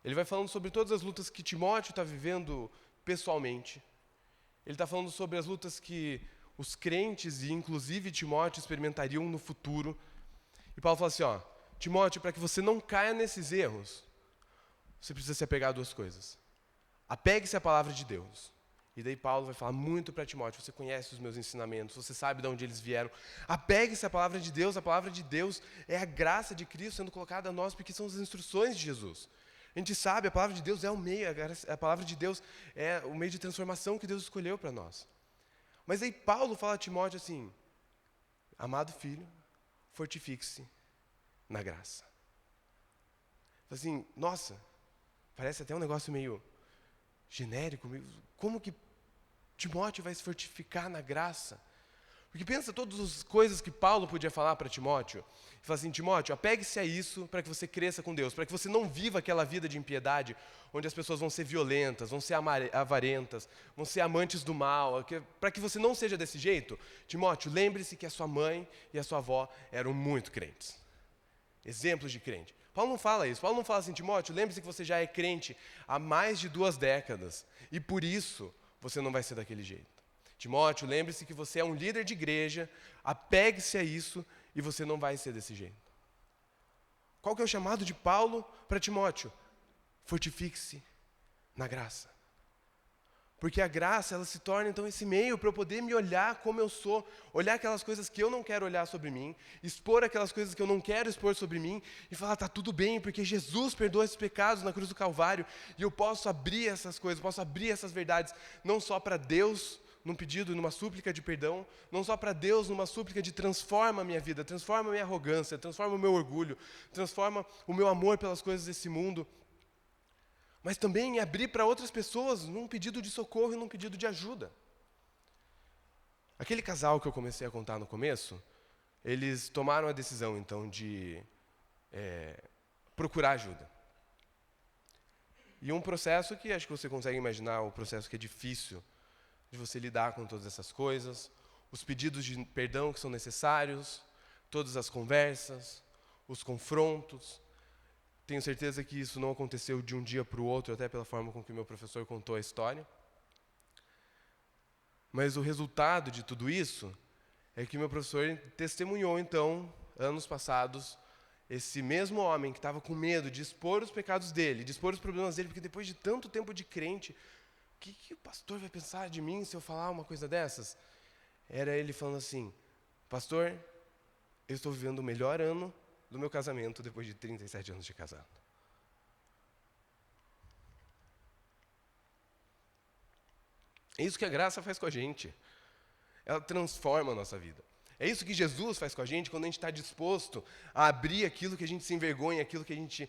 ele vai falando sobre todas as lutas que Timóteo está vivendo pessoalmente. Ele está falando sobre as lutas que os crentes e inclusive Timóteo experimentariam no futuro. E Paulo fala assim, Timóteo, para que você não caia nesses erros, você precisa se apegar a duas coisas. Apegue-se à palavra de Deus. E daí Paulo vai falar muito para Timóteo, você conhece os meus ensinamentos, você sabe de onde eles vieram. Apegue-se à palavra de Deus, a palavra de Deus é a graça de Cristo sendo colocada a nós, porque são as instruções de Jesus. A gente sabe, a palavra de Deus é o meio, a palavra de Deus é o meio de transformação que Deus escolheu para nós. Mas aí Paulo fala a Timóteo assim, amado filho, fortifique-se na graça. Assim, nossa, parece até um negócio meio genérico, como que Timóteo vai se fortificar na graça? Porque pensa todas as coisas que Paulo podia falar para Timóteo. Ele fala assim, Timóteo, apegue-se a isso para que você cresça com Deus, para que você não viva aquela vida de impiedade, onde as pessoas vão ser violentas, vão ser avarentas, vão ser amantes do mal. Para que você não seja desse jeito, Timóteo, lembre-se que a sua mãe e a sua avó eram muito crentes. Exemplos de crente. Paulo não fala isso. Paulo não fala assim, Timóteo, lembre-se que você já é crente há mais de 2 décadas e por isso você não vai ser daquele jeito. Timóteo, lembre-se que você é um líder de igreja, apegue-se a isso e você não vai ser desse jeito. Qual que é o chamado de Paulo para Timóteo? Fortifique-se na graça. Porque a graça, ela se torna então esse meio para eu poder me olhar como eu sou, olhar aquelas coisas que eu não quero olhar sobre mim, expor aquelas coisas que eu não quero expor sobre mim e falar, tá tudo bem, porque Jesus perdoou esses pecados na cruz do Calvário e eu posso abrir essas coisas, posso abrir essas verdades, não só para Deus, num pedido, numa súplica de perdão, não só para Deus, numa súplica de transforma a minha vida, transforma a minha arrogância, transforma o meu orgulho, transforma o meu amor pelas coisas desse mundo, mas também abrir para outras pessoas num pedido de socorro e num pedido de ajuda. Aquele casal que eu comecei a contar no começo, eles tomaram a decisão, então, de procurar ajuda. E um processo que acho que você consegue imaginar, o processo que é difícil de você lidar com todas essas coisas, os pedidos de perdão que são necessários, todas as conversas, os confrontos. Tenho certeza que isso não aconteceu de um dia para o outro, até pela forma com que meu professor contou a história. Mas o resultado de tudo isso é que meu professor testemunhou, então, anos passados, esse mesmo homem que estava com medo de expor os pecados dele, de expor os problemas dele, porque depois de tanto tempo de crente, o que o pastor vai pensar de mim se eu falar uma coisa dessas? Era ele falando assim, pastor, eu estou vivendo o melhor ano do meu casamento depois de 37 anos de casado. É isso que a graça faz com a gente. Ela transforma a nossa vida. É isso que Jesus faz com a gente quando a gente está disposto a abrir aquilo que a gente se envergonha, aquilo que a gente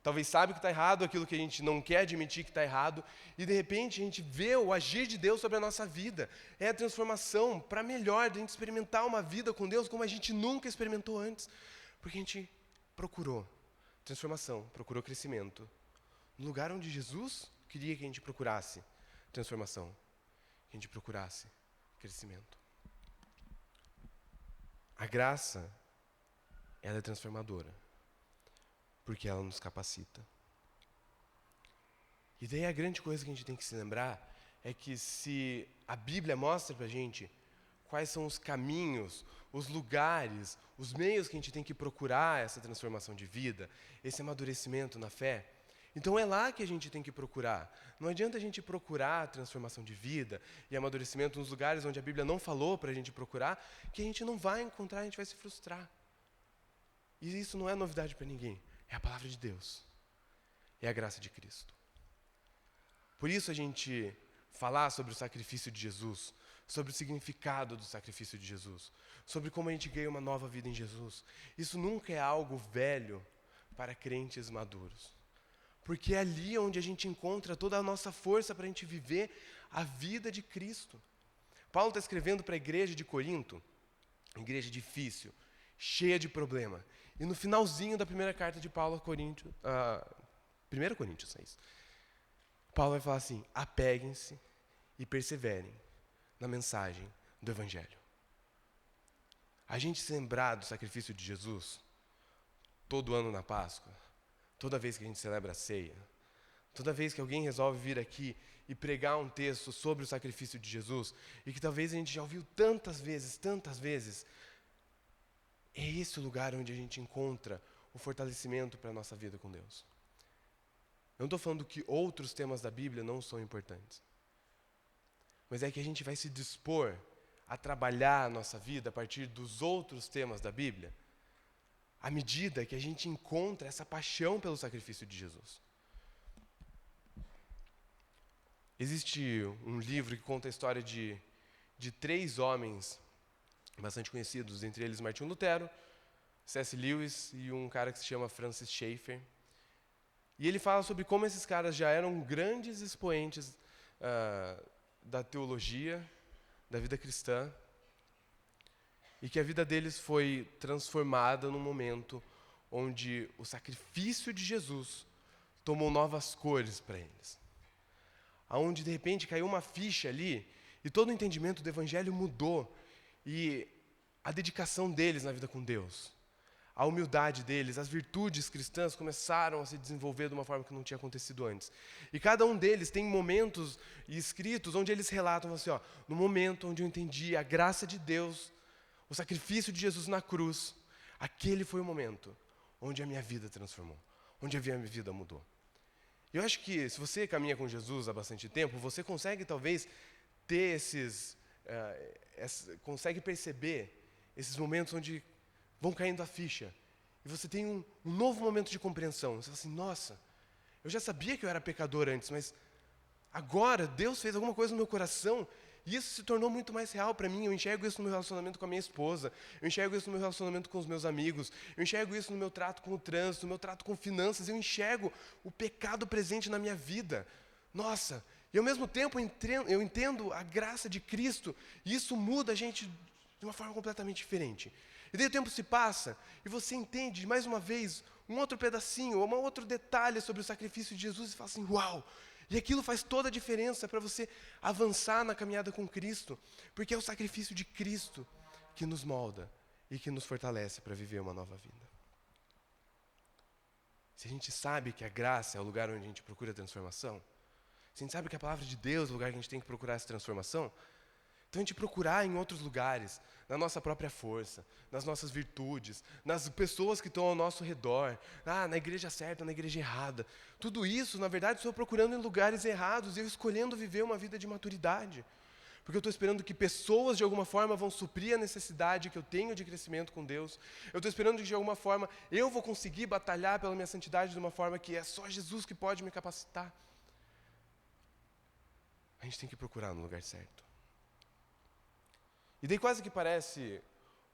talvez sabe que está errado, aquilo que a gente não quer admitir que está errado, e de repente a gente vê o agir de Deus sobre a nossa vida. É a transformação para melhor, de a gente experimentar uma vida com Deus como a gente nunca experimentou antes. Porque a gente procurou transformação, procurou crescimento. No lugar onde Jesus queria que a gente procurasse transformação, que a gente procurasse crescimento. A graça, ela é transformadora, porque ela nos capacita. E daí a grande coisa que a gente tem que se lembrar é que se a Bíblia mostra pra gente quais são os caminhos, os lugares, os meios que a gente tem que procurar essa transformação de vida, esse amadurecimento na fé, então é lá que a gente tem que procurar. Não adianta a gente procurar a transformação de vida e amadurecimento nos lugares onde a Bíblia não falou para a gente procurar, que a gente não vai encontrar, a gente vai se frustrar. E isso não é novidade para ninguém, é a palavra de Deus, é a graça de Cristo. Por isso a gente falar sobre o sacrifício de Jesus, sobre o significado do sacrifício de Jesus, sobre como a gente ganha uma nova vida em Jesus. Isso nunca é algo velho para crentes maduros. Porque é ali onde a gente encontra toda a nossa força para a gente viver a vida de Cristo. Paulo está escrevendo para a igreja de Corinto, igreja difícil, cheia de problema. E no finalzinho da primeira carta de Paulo a Corinto, 1 Coríntios 6, Paulo vai falar assim, apeguem-se e perseverem na mensagem do Evangelho. a gente se lembrar do sacrifício de Jesus todo ano na Páscoa, toda vez que a gente celebra a ceia, toda vez que alguém resolve vir aqui e pregar um texto sobre o sacrifício de Jesus, e que talvez a gente já ouviu tantas vezes, é esse o lugar onde a gente encontra o fortalecimento para a nossa vida com Deus. Eu não estou falando que outros temas da Bíblia não são importantes, mas é que a gente vai se dispor a trabalhar a nossa vida a partir dos outros temas da Bíblia, à medida que a gente encontra essa paixão pelo sacrifício de Jesus. Existe um livro que conta a história de 3 homens bastante conhecidos, entre eles Martinho Lutero, C.S. Lewis e um cara que se chama Francis Schaeffer. E ele fala sobre como esses caras já eram grandes expoentes da teologia, da vida cristã, e que a vida deles foi transformada num momento onde o sacrifício de Jesus tomou novas cores para eles. Aonde de repente caiu uma ficha ali e todo o entendimento do evangelho mudou, e a dedicação deles na vida com Deus, a humildade deles, as virtudes cristãs começaram a se desenvolver de uma forma que não tinha acontecido antes. E cada um deles tem momentos escritos onde eles relatam assim, no momento onde eu entendi a graça de Deus, o sacrifício de Jesus na cruz, aquele foi o momento onde a minha vida transformou, onde a minha vida mudou. Eu acho que se você caminha com Jesus há bastante tempo, você consegue talvez ter consegue perceber esses momentos onde vão caindo a ficha, e você tem um novo momento de compreensão. Você fala assim, nossa, eu já sabia que eu era pecador antes, mas agora Deus fez alguma coisa no meu coração, e isso se tornou muito mais real para mim. Eu enxergo isso no meu relacionamento com a minha esposa, eu enxergo isso no meu relacionamento com os meus amigos, eu enxergo isso no meu trato com o trânsito, no meu trato com finanças, eu enxergo o pecado presente na minha vida. Nossa, e ao mesmo tempo eu entendo a graça de Cristo, e isso muda a gente de uma forma completamente diferente. E daí o tempo se passa, e você entende, mais uma vez, um outro pedacinho, um outro detalhe sobre o sacrifício de Jesus, e fala assim, uau! E aquilo faz toda a diferença para você avançar na caminhada com Cristo, porque é o sacrifício de Cristo que nos molda e que nos fortalece para viver uma nova vida. Se a gente sabe que a graça é o lugar onde a gente procura a transformação, se a gente sabe que a palavra de Deus é o lugar que a gente tem que procurar essa transformação, então a gente procurar em outros lugares, na nossa própria força, nas nossas virtudes, nas pessoas que estão ao nosso redor, na igreja certa, na igreja errada. Tudo isso, na verdade, estou procurando em lugares errados e eu escolhendo viver uma vida de maturidade. Porque eu estou esperando que pessoas, de alguma forma, vão suprir a necessidade que eu tenho de crescimento com Deus. Eu estou esperando que, de alguma forma, eu vou conseguir batalhar pela minha santidade de uma forma que é só Jesus que pode me capacitar. A gente tem que procurar no lugar certo. E daí quase que parece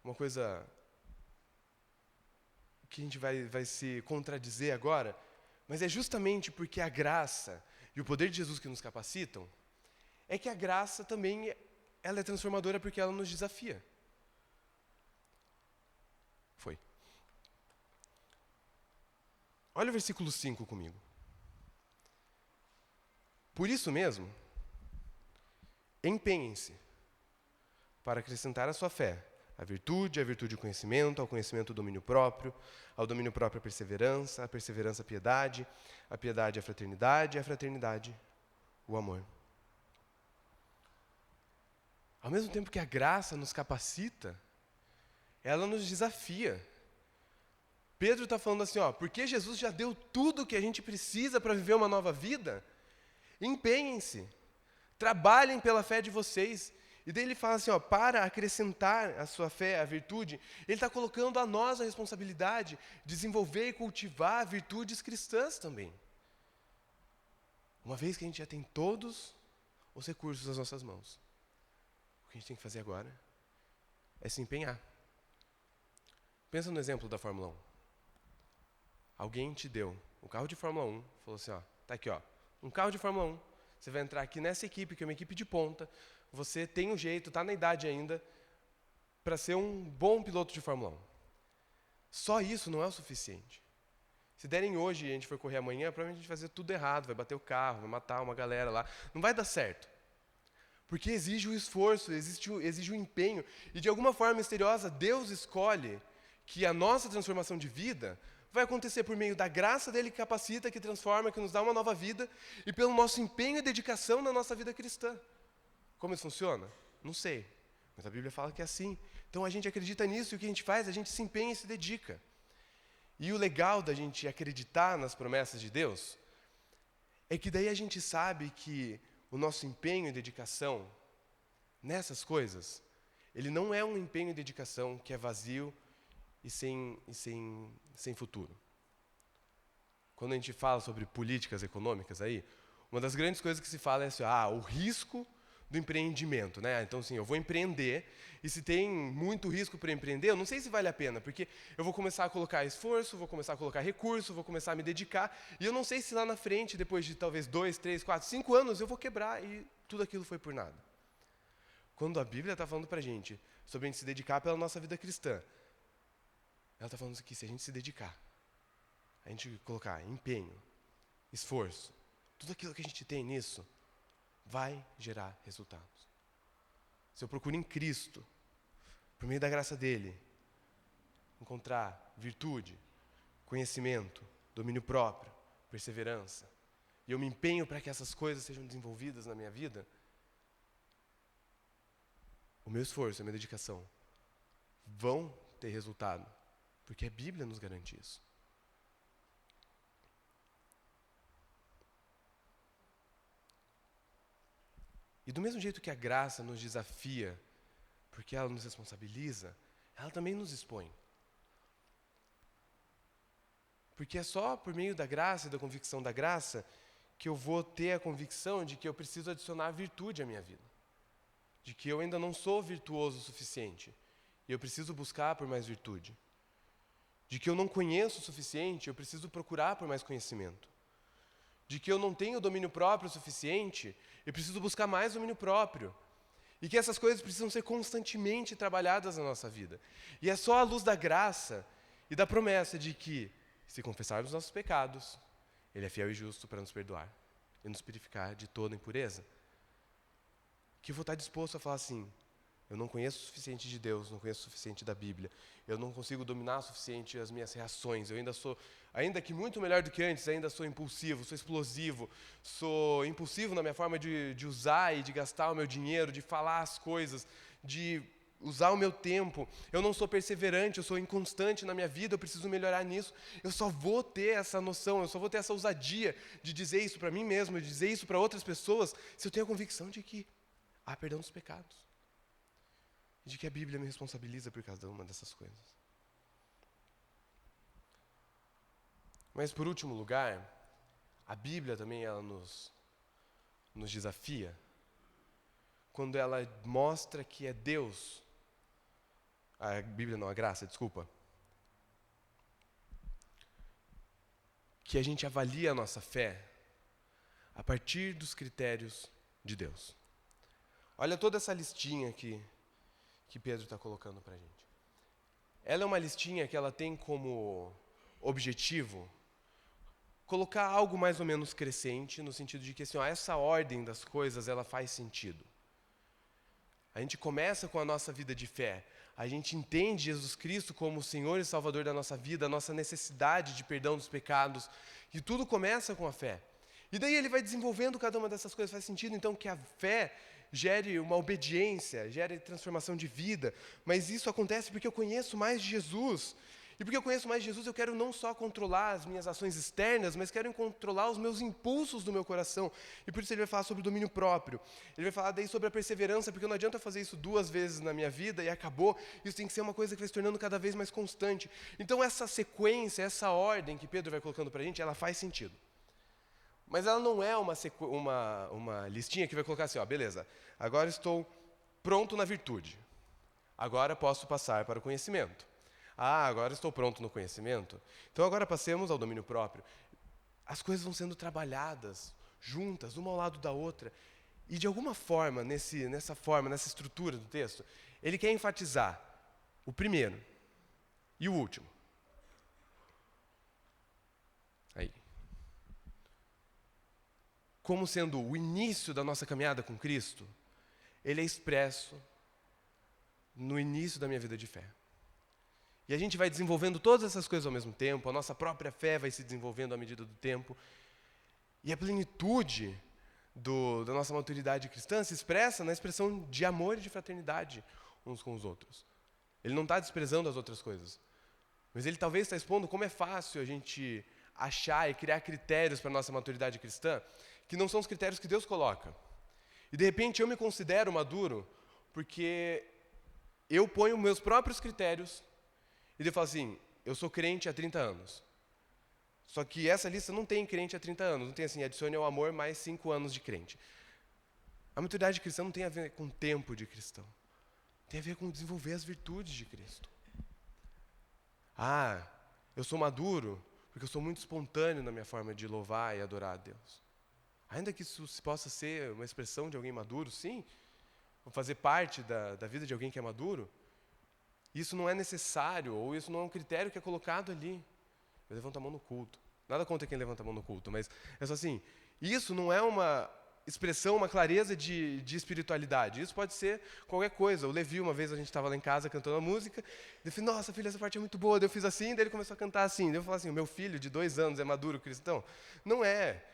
uma coisa que a gente vai se contradizer agora, mas é justamente porque a graça e o poder de Jesus que nos capacitam, é que a graça também ela é transformadora porque ela nos desafia. Foi. Olha o versículo 5 comigo. Por isso mesmo, empenhem-se para acrescentar à sua fé a virtude o conhecimento, ao conhecimento o domínio próprio, ao domínio próprio a perseverança a piedade, a piedade a fraternidade o amor. Ao mesmo tempo que a graça nos capacita, ela nos desafia. Pedro está falando assim, porque Jesus já deu tudo o que a gente precisa para viver uma nova vida, empenhem-se, trabalhem pela fé de vocês. E daí ele fala assim, para acrescentar a sua fé, a virtude, ele está colocando a nós a responsabilidade de desenvolver e cultivar virtudes cristãs também. Uma vez que a gente já tem todos os recursos nas nossas mãos, o que a gente tem que fazer agora é se empenhar. Pensa no exemplo da Fórmula 1. Alguém te deu um carro de Fórmula 1, falou assim, tá aqui, um carro de Fórmula 1, você vai entrar aqui nessa equipe, que é uma equipe de ponta, você tem um jeito, está na idade ainda, para ser um bom piloto de Fórmula 1. Só isso não é o suficiente. Se derem hoje e a gente for correr amanhã, provavelmente a gente vai fazer tudo errado, vai bater o carro, vai matar uma galera lá, não vai dar certo. Porque exige o esforço, exige o empenho. E de alguma forma misteriosa, Deus escolhe que a nossa transformação de vida vai acontecer por meio da graça dele que capacita, que transforma, que nos dá uma nova vida, e pelo nosso empenho e dedicação na nossa vida cristã. Como isso funciona? Não sei. Mas a Bíblia fala que é assim. Então a gente acredita nisso e o que a gente faz? A gente se empenha e se dedica. E o legal da gente acreditar nas promessas de Deus é que daí a gente sabe que o nosso empenho e dedicação nessas coisas, ele não é um empenho e dedicação que é vazio e sem futuro. Quando a gente fala sobre políticas econômicas aí, uma das grandes coisas que se fala é assim, o risco do empreendimento, né? Então, assim, eu vou empreender, e se tem muito risco para empreender, eu não sei se vale a pena, porque eu vou começar a colocar esforço, vou começar a colocar recurso, vou começar a me dedicar, e eu não sei se lá na frente, depois de talvez 2, 3, 4, 5 anos, eu vou quebrar e tudo aquilo foi por nada. Quando a Bíblia está falando para a gente sobre a gente se dedicar pela nossa vida cristã, ela está falando que se a gente se dedicar, a gente colocar empenho, esforço, tudo aquilo que a gente tem nisso, vai gerar resultados. Se eu procuro em Cristo, por meio da graça dele, encontrar virtude, conhecimento, domínio próprio, perseverança, e eu me empenho para que essas coisas sejam desenvolvidas na minha vida, o meu esforço, a minha dedicação vão ter resultado, porque a Bíblia nos garante isso. E do mesmo jeito que a graça nos desafia, porque ela nos responsabiliza, ela também nos expõe. Porque é só por meio da graça e da convicção da graça que eu vou ter a convicção de que eu preciso adicionar virtude à minha vida. De que eu ainda não sou virtuoso o suficiente e eu preciso buscar por mais virtude. De que eu não conheço o suficiente, eu preciso procurar por mais conhecimento. De que eu não tenho domínio próprio o suficiente, eu preciso buscar mais domínio próprio. E que essas coisas precisam ser constantemente trabalhadas na nossa vida. E é só à luz da graça e da promessa de que, se confessarmos nossos pecados, Ele é fiel e justo para nos perdoar e nos purificar de toda impureza, que eu vou estar disposto a falar assim, eu não conheço o suficiente de Deus, não conheço o suficiente da Bíblia, eu não consigo dominar o suficiente as minhas reações, eu ainda sou, ainda que muito melhor do que antes, ainda sou impulsivo, sou explosivo, sou impulsivo na minha forma de usar e de gastar o meu dinheiro, de falar as coisas, de usar o meu tempo, eu não sou perseverante, eu sou inconstante na minha vida, eu preciso melhorar nisso, eu só vou ter essa noção, eu só vou ter essa ousadia de dizer isso para mim mesmo, de dizer isso para outras pessoas, se eu tenho a convicção de que há perdão dos pecados. E de que a Bíblia me responsabiliza por cada uma dessas coisas. Mas, por último lugar, a Bíblia também ela nos desafia quando ela mostra que é Deus, a Bíblia não, a graça, desculpa, que a gente avalia a nossa fé a partir dos critérios de Deus. Olha toda essa listinha aqui que Pedro está colocando para a gente. Ela é uma listinha que ela tem como objetivo colocar algo mais ou menos crescente, no sentido de que assim, essa ordem das coisas ela faz sentido. A gente começa com a nossa vida de fé, a gente entende Jesus Cristo como o Senhor e Salvador da nossa vida, a nossa necessidade de perdão dos pecados, e tudo começa com a fé. E daí ele vai desenvolvendo cada uma dessas coisas, faz sentido então que a fé gere uma obediência, gere transformação de vida, mas isso acontece porque eu conheço mais de Jesus. E porque eu conheço mais de Jesus, eu quero não só controlar as minhas ações externas, mas quero controlar os meus impulsos do meu coração. E por isso ele vai falar sobre o domínio próprio. Ele vai falar daí sobre a perseverança, porque não adianta fazer isso 2 vezes na minha vida e acabou. Isso tem que ser uma coisa que vai se tornando cada vez mais constante. Então essa sequência, essa ordem que Pedro vai colocando para a gente, ela faz sentido. Mas ela não é uma listinha que vai colocar assim, beleza, agora estou pronto na virtude. Agora posso passar para o conhecimento. Agora estou pronto no conhecimento. Então agora passemos ao domínio próprio. As coisas vão sendo trabalhadas juntas, uma ao lado da outra. E de alguma forma, nessa estrutura do texto, ele quer enfatizar o primeiro e o último. Aí. Como sendo o início da nossa caminhada com Cristo, ele é expresso no início da minha vida de fé. E a gente vai desenvolvendo todas essas coisas ao mesmo tempo, a nossa própria fé vai se desenvolvendo à medida do tempo. E a plenitude da nossa maturidade cristã se expressa na expressão de amor e de fraternidade uns com os outros. Ele não está desprezando as outras coisas, mas ele talvez está expondo como é fácil a gente achar e criar critérios para a nossa maturidade cristã, que não são os critérios que Deus coloca. E de repente eu me considero maduro porque eu ponho meus próprios critérios e eu falo assim, eu sou crente há 30 anos. Só que essa lista não tem crente há 30 anos, não tem assim, adicione ao amor mais 5 anos de crente. A maturidade cristã não tem a ver com o tempo de cristão. Tem a ver com desenvolver as virtudes de Cristo. Ah, eu sou maduro porque eu sou muito espontâneo na minha forma de louvar e adorar a Deus. Ainda que isso possa ser uma expressão de alguém maduro, sim, ou fazer parte da vida de alguém que é maduro, isso não é necessário, ou isso não é um critério que é colocado ali. Eu levanto a mão no culto. Nada contra quem levanta a mão no culto, mas é só assim, isso não é uma expressão, uma clareza de espiritualidade. Isso pode ser qualquer coisa. O Levi, uma vez a gente estava lá em casa cantando a música, eu falei, nossa filho, essa parte é muito boa. Daí eu fiz assim, daí ele começou a cantar assim. Daí eu falei assim, o meu filho de 2 anos é maduro cristão? Não é.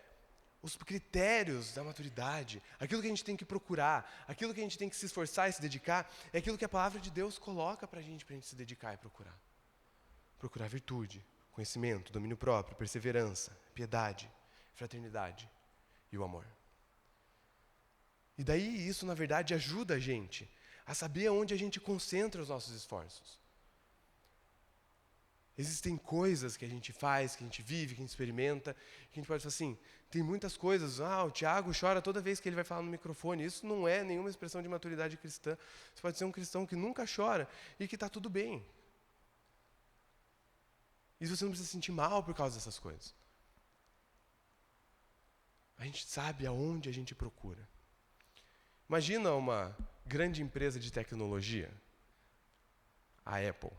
Os critérios da maturidade, aquilo que a gente tem que procurar, aquilo que a gente tem que se esforçar e se dedicar, é aquilo que a palavra de Deus coloca para a gente se dedicar e procurar. Procurar virtude, conhecimento, domínio próprio, perseverança, piedade, fraternidade e o amor. E daí isso, na verdade, ajuda a gente a saber aonde a gente concentra os nossos esforços. Existem coisas que a gente faz, que a gente vive, que a gente experimenta, que a gente pode falar assim, tem muitas coisas, o Tiago chora toda vez que ele vai falar no microfone. Isso não é nenhuma expressão de maturidade cristã. Você pode ser um cristão que nunca chora e que está tudo bem. E você não precisa se sentir mal por causa dessas coisas. A gente sabe aonde a gente procura. Imagina uma grande empresa de tecnologia, a Apple,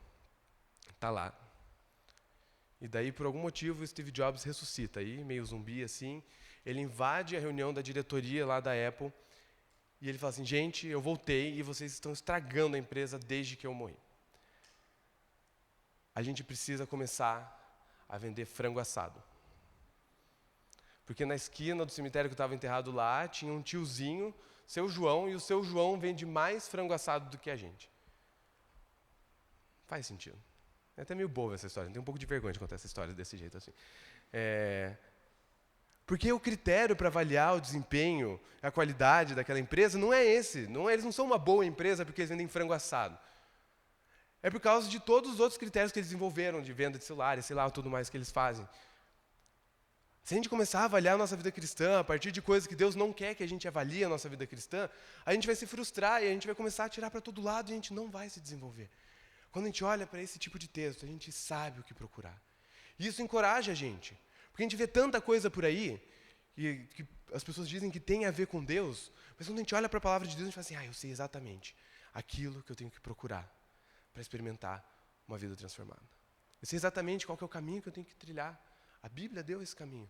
está lá. E daí, por algum motivo, o Steve Jobs ressuscita, aí, meio zumbi assim, ele invade a reunião da diretoria lá da Apple, e ele fala assim, gente, eu voltei e vocês estão estragando a empresa desde que eu morri. A gente precisa começar a vender frango assado. Porque na esquina do cemitério que eu estava enterrado lá, tinha um tiozinho, seu João, e o seu João vende mais frango assado do que a gente. Faz sentido. É até meio boa essa história, tenho um pouco de vergonha de contar essa história desse jeito assim. Porque o critério para avaliar o desempenho, a qualidade daquela empresa não é esse. Eles não são uma boa empresa porque eles vendem frango assado. É por causa de todos os outros critérios que eles desenvolveram, de venda de celulares, sei lá, tudo mais que eles fazem. Se a gente começar a avaliar a nossa vida cristã a partir de coisas que Deus não quer que a gente avalie a nossa vida cristã, a gente vai se frustrar e a gente vai começar a tirar para todo lado e a gente não vai se desenvolver. Quando a gente olha para esse tipo de texto, a gente sabe o que procurar. E isso encoraja a gente. Porque a gente vê tanta coisa por aí, que as pessoas dizem que tem a ver com Deus, mas quando a gente olha para a palavra de Deus, a gente fala assim, eu sei exatamente aquilo que eu tenho que procurar para experimentar uma vida transformada. Eu sei exatamente qual que é o caminho que eu tenho que trilhar. A Bíblia deu esse caminho.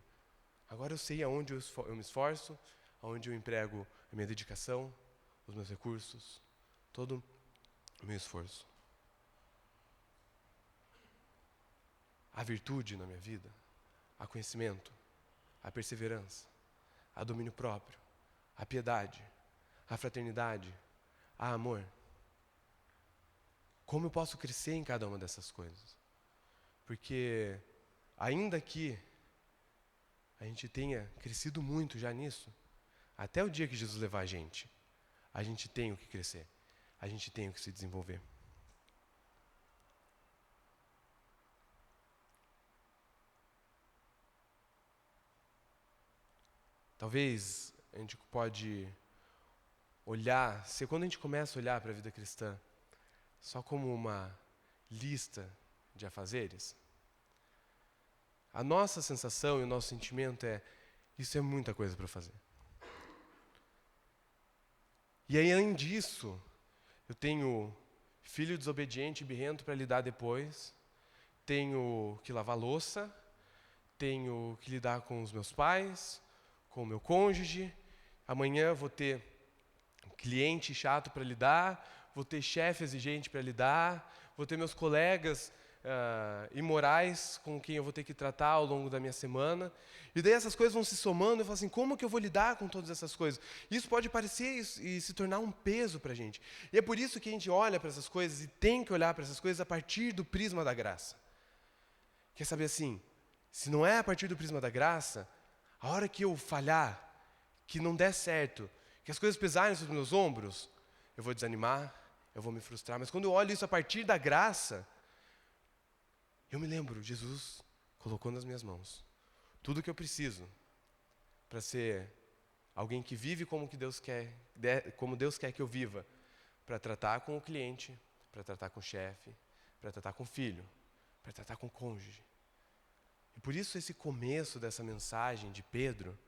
Agora eu sei aonde eu me esforço, aonde eu emprego a minha dedicação, os meus recursos, todo o meu esforço. A virtude na minha vida, a conhecimento, a perseverança, a domínio próprio, a piedade, a fraternidade, a amor. Como eu posso crescer em cada uma dessas coisas? Porque, ainda que a gente tenha crescido muito já nisso, até o dia que Jesus levar a gente tem o que crescer, a gente tem o que se desenvolver. Talvez a gente pode olhar, quando a gente começa a olhar para a vida cristã só como uma lista de afazeres, a nossa sensação e o nosso sentimento isso é muita coisa para fazer. E aí, além disso, eu tenho filho desobediente e birrento para lidar depois, tenho que lavar louça, tenho que lidar com os meus pais, com o meu cônjuge, amanhã vou ter cliente chato para lidar, vou ter chefe exigente para lidar, vou ter meus colegas imorais com quem eu vou ter que tratar ao longo da minha semana. E daí essas coisas vão se somando, eu falo assim, como que eu vou lidar com todas essas coisas? Isso pode parecer e se tornar um peso para a gente. E é por isso que a gente olha para essas coisas e tem que olhar para essas coisas a partir do prisma da graça. Quer saber assim, se não é a partir do prisma da graça, a hora que eu falhar, que não der certo, que as coisas pesarem sobre os meus ombros, eu vou desanimar, eu vou me frustrar. Mas quando eu olho isso a partir da graça, eu me lembro, Jesus colocou nas minhas mãos tudo o que eu preciso para ser alguém que vive como Deus quer que eu viva, para tratar com o cliente, para tratar com o chefe, para tratar com o filho, para tratar com o cônjuge. E por isso esse começo dessa mensagem de Pedro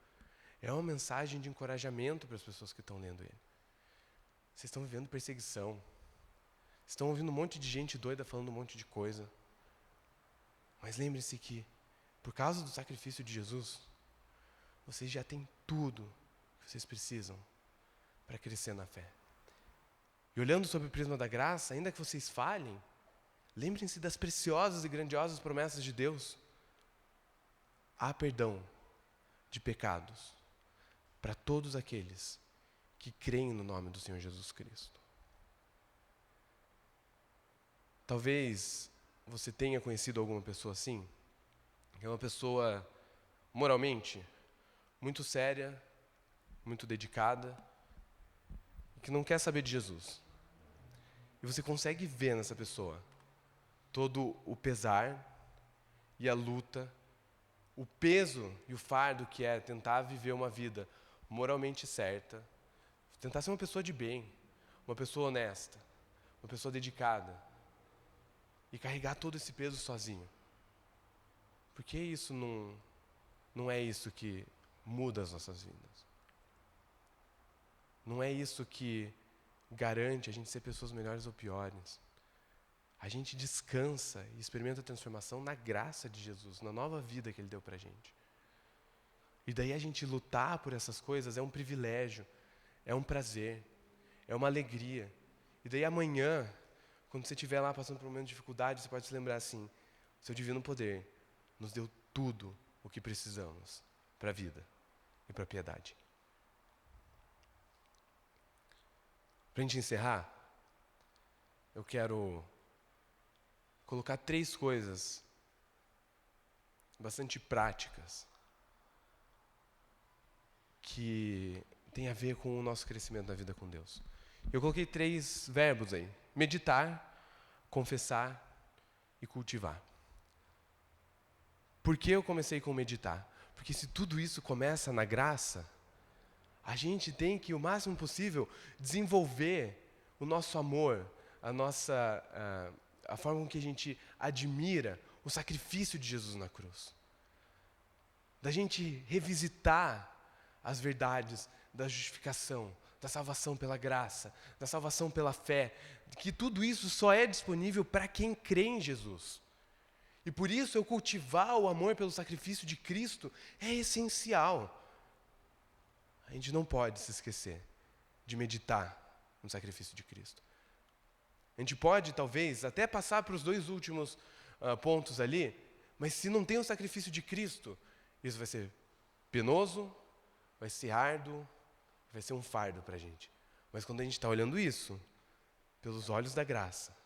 é uma mensagem de encorajamento para as pessoas que estão lendo ele. Vocês estão vivendo perseguição. Vocês estão ouvindo um monte de gente doida falando um monte de coisa. Mas lembre-se que, por causa do sacrifício de Jesus, vocês já têm tudo que vocês precisam para crescer na fé. E olhando sob o prisma da graça, ainda que vocês falhem, lembrem-se das preciosas e grandiosas promessas de Deus. Há perdão de pecados para todos aqueles que creem no nome do Senhor Jesus Cristo. Talvez você tenha conhecido alguma pessoa assim, que é uma pessoa moralmente muito séria, muito dedicada, que não quer saber de Jesus. E você consegue ver nessa pessoa todo o pesar e a luta, o peso e o fardo que é tentar viver uma vida moralmente certa, tentar ser uma pessoa de bem, uma pessoa honesta, uma pessoa dedicada, e carregar todo esse peso sozinho. Porque isso não é isso que muda as nossas vidas. Não é isso que garante a gente ser pessoas melhores ou piores. A gente descansa e experimenta a transformação na graça de Jesus, na nova vida que Ele deu pra gente. E daí a gente lutar por essas coisas é um privilégio, é um prazer, é uma alegria. E daí amanhã, quando você estiver lá passando por um momento de dificuldade, você pode se lembrar assim, seu divino poder nos deu tudo o que precisamos para a vida e para a piedade. Para a gente encerrar, eu quero colocar 3 coisas bastante práticas que tem a ver com o nosso crescimento na vida com Deus. Eu coloquei 3 verbos aí: meditar, confessar e cultivar. Por que eu comecei com meditar? Porque se tudo isso começa na graça, a gente tem que, o máximo possível, desenvolver o nosso amor, a forma com que a gente admira o sacrifício de Jesus na cruz. Da gente revisitar as verdades da justificação, da salvação pela graça, da salvação pela fé, que tudo isso só é disponível para quem crê em Jesus. E por isso eu cultivar o amor pelo sacrifício de Cristo é essencial. A gente não pode se esquecer de meditar no sacrifício de Cristo. A gente pode, talvez, até passar para os 2 últimos pontos ali, mas se não tem o sacrifício de Cristo, isso vai ser penoso, vai ser árduo, vai ser um fardo para a gente. Mas quando a gente está olhando isso, pelos olhos da graça,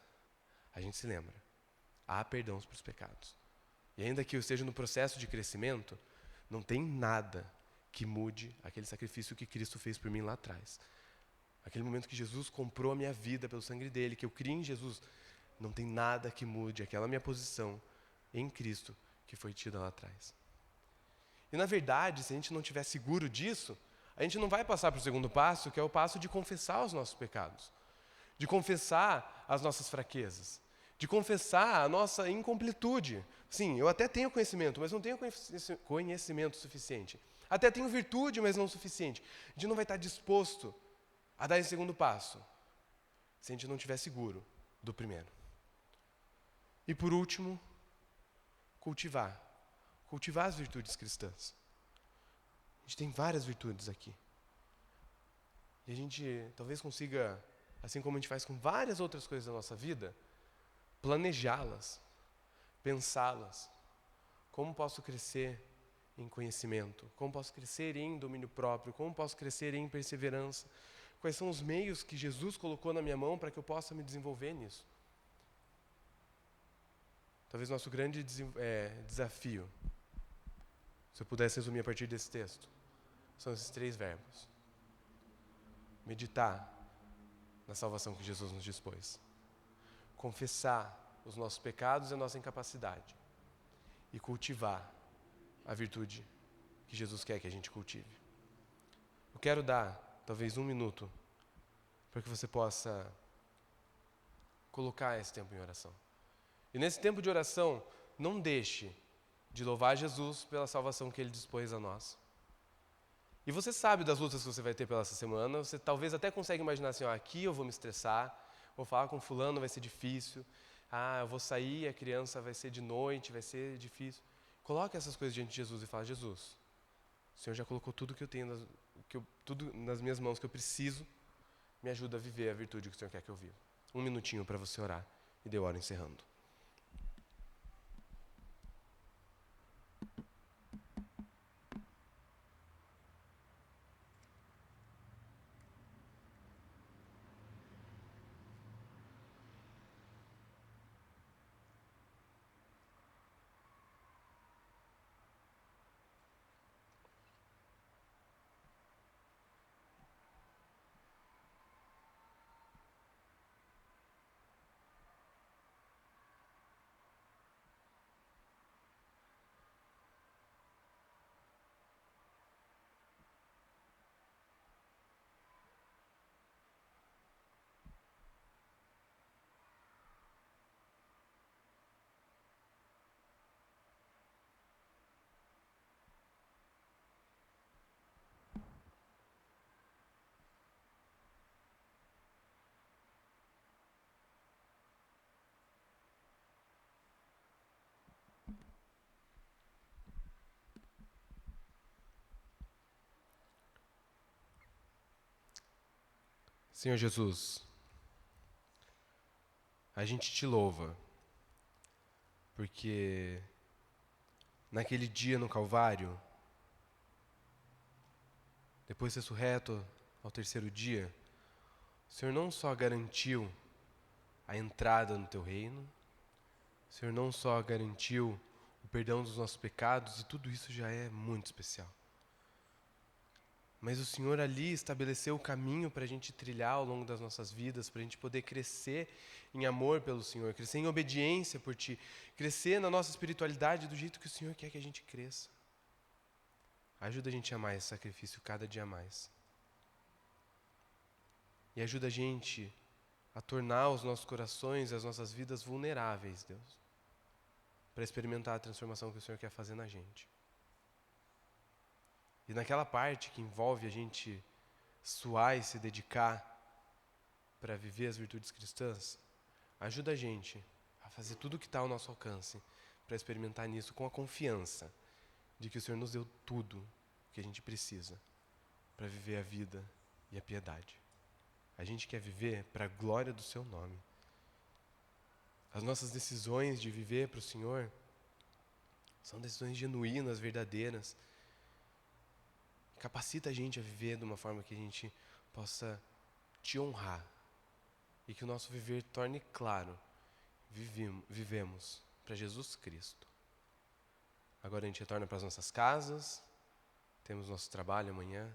a gente se lembra, há perdão para os pecados. E ainda que eu esteja no processo de crescimento, não tem nada que mude aquele sacrifício que Cristo fez por mim lá atrás. Aquele momento que Jesus comprou a minha vida pelo sangue dele, que eu criei em Jesus, não tem nada que mude aquela minha posição em Cristo que foi tida lá atrás. E na verdade, se a gente não estiver seguro disso, a gente não vai passar para o segundo passo, que é o passo de confessar os nossos pecados, de confessar as nossas fraquezas, de confessar a nossa incompletude. Sim, eu até tenho conhecimento, mas não tenho conhecimento suficiente. Até tenho virtude, mas não o suficiente. A gente não vai estar disposto a dar esse segundo passo se a gente não estiver seguro do primeiro. E por último, cultivar as virtudes cristãs. A gente tem várias virtudes aqui. E a gente talvez consiga, assim como a gente faz com várias outras coisas da nossa vida, planejá-las, pensá-las. Como posso crescer em conhecimento? Como posso crescer em domínio próprio? Como posso crescer em perseverança? Quais são os meios que Jesus colocou na minha mão para que eu possa me desenvolver nisso? Talvez nosso grande desafio, se eu pudesse resumir a partir desse texto, são esses 3 verbos. Meditar na salvação que Jesus nos dispôs. Confessar os nossos pecados e a nossa incapacidade. E cultivar a virtude que Jesus quer que a gente cultive. Eu quero dar, talvez, 1 minuto para que você possa colocar esse tempo em oração. E nesse tempo de oração, não deixe de louvar Jesus pela salvação que Ele dispôs a nós. E você sabe das lutas que você vai ter pela essa semana, você talvez até consegue imaginar assim, aqui eu vou me estressar, vou falar com fulano, vai ser difícil, eu vou sair, a criança vai ser de noite, vai ser difícil. Coloque essas coisas diante de Jesus e fala, Jesus, o Senhor já colocou tudo que eu tenho, tudo nas minhas mãos que eu preciso, me ajuda a viver a virtude que o Senhor quer que eu viva. 1 minutinho para você orar e deu hora encerrando. Senhor Jesus, a gente te louva, porque naquele dia no Calvário, depois de ressurreto ao 3º dia, o Senhor não só garantiu a entrada no teu reino, o Senhor não só garantiu o perdão dos nossos pecados, e tudo isso já é muito especial. Mas o Senhor ali estabeleceu o caminho para a gente trilhar ao longo das nossas vidas, para a gente poder crescer em amor pelo Senhor, crescer em obediência por Ti, crescer na nossa espiritualidade do jeito que o Senhor quer que a gente cresça. Ajuda a gente a amar esse sacrifício cada dia mais. E ajuda a gente a tornar os nossos corações e as nossas vidas vulneráveis, Deus, para experimentar a transformação que o Senhor quer fazer na gente. E naquela parte que envolve a gente suar e se dedicar para viver as virtudes cristãs, ajuda a gente a fazer tudo o que está ao nosso alcance para experimentar nisso com a confiança de que o Senhor nos deu tudo o que a gente precisa para viver a vida e a piedade. A gente quer viver para a glória do Seu nome. As nossas decisões de viver para o Senhor são decisões genuínas, verdadeiras. Capacita a gente a viver de uma forma que a gente possa Te honrar e que o nosso viver torne claro, vivemos para Jesus Cristo. Agora a gente retorna para as nossas casas, temos nosso trabalho amanhã.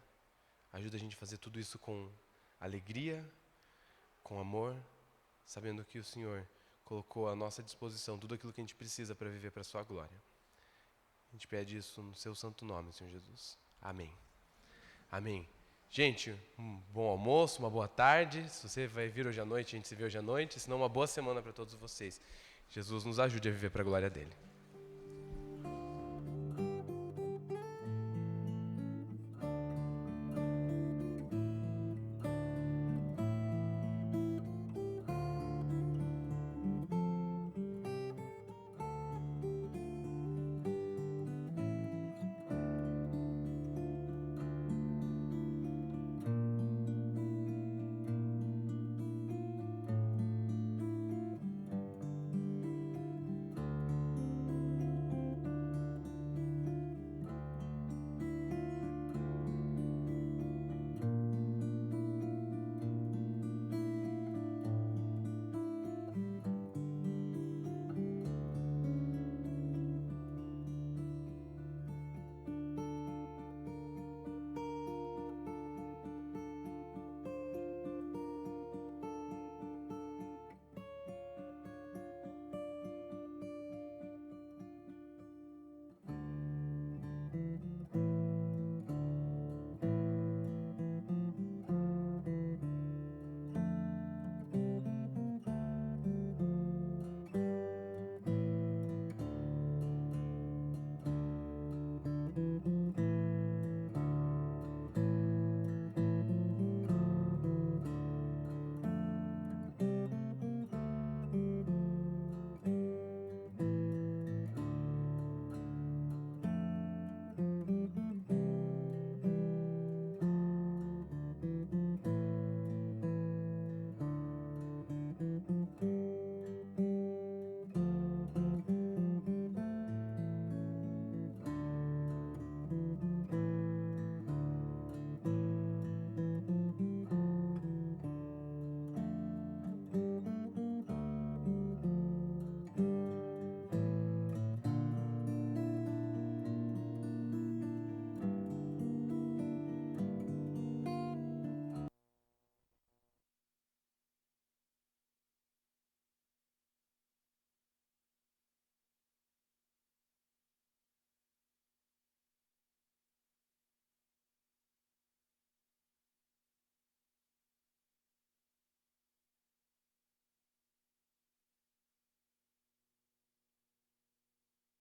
Ajuda a gente a fazer tudo isso com alegria, com amor, sabendo que o Senhor colocou à nossa disposição tudo aquilo que a gente precisa para viver para a Sua glória. A gente pede isso no Seu santo nome, Senhor Jesus. Amém. Amém. Gente, um bom almoço, uma boa tarde. Se você vai vir hoje à noite, a gente se vê hoje à noite. Se não, uma boa semana para todos vocês. Jesus nos ajude a viver para a glória dEle.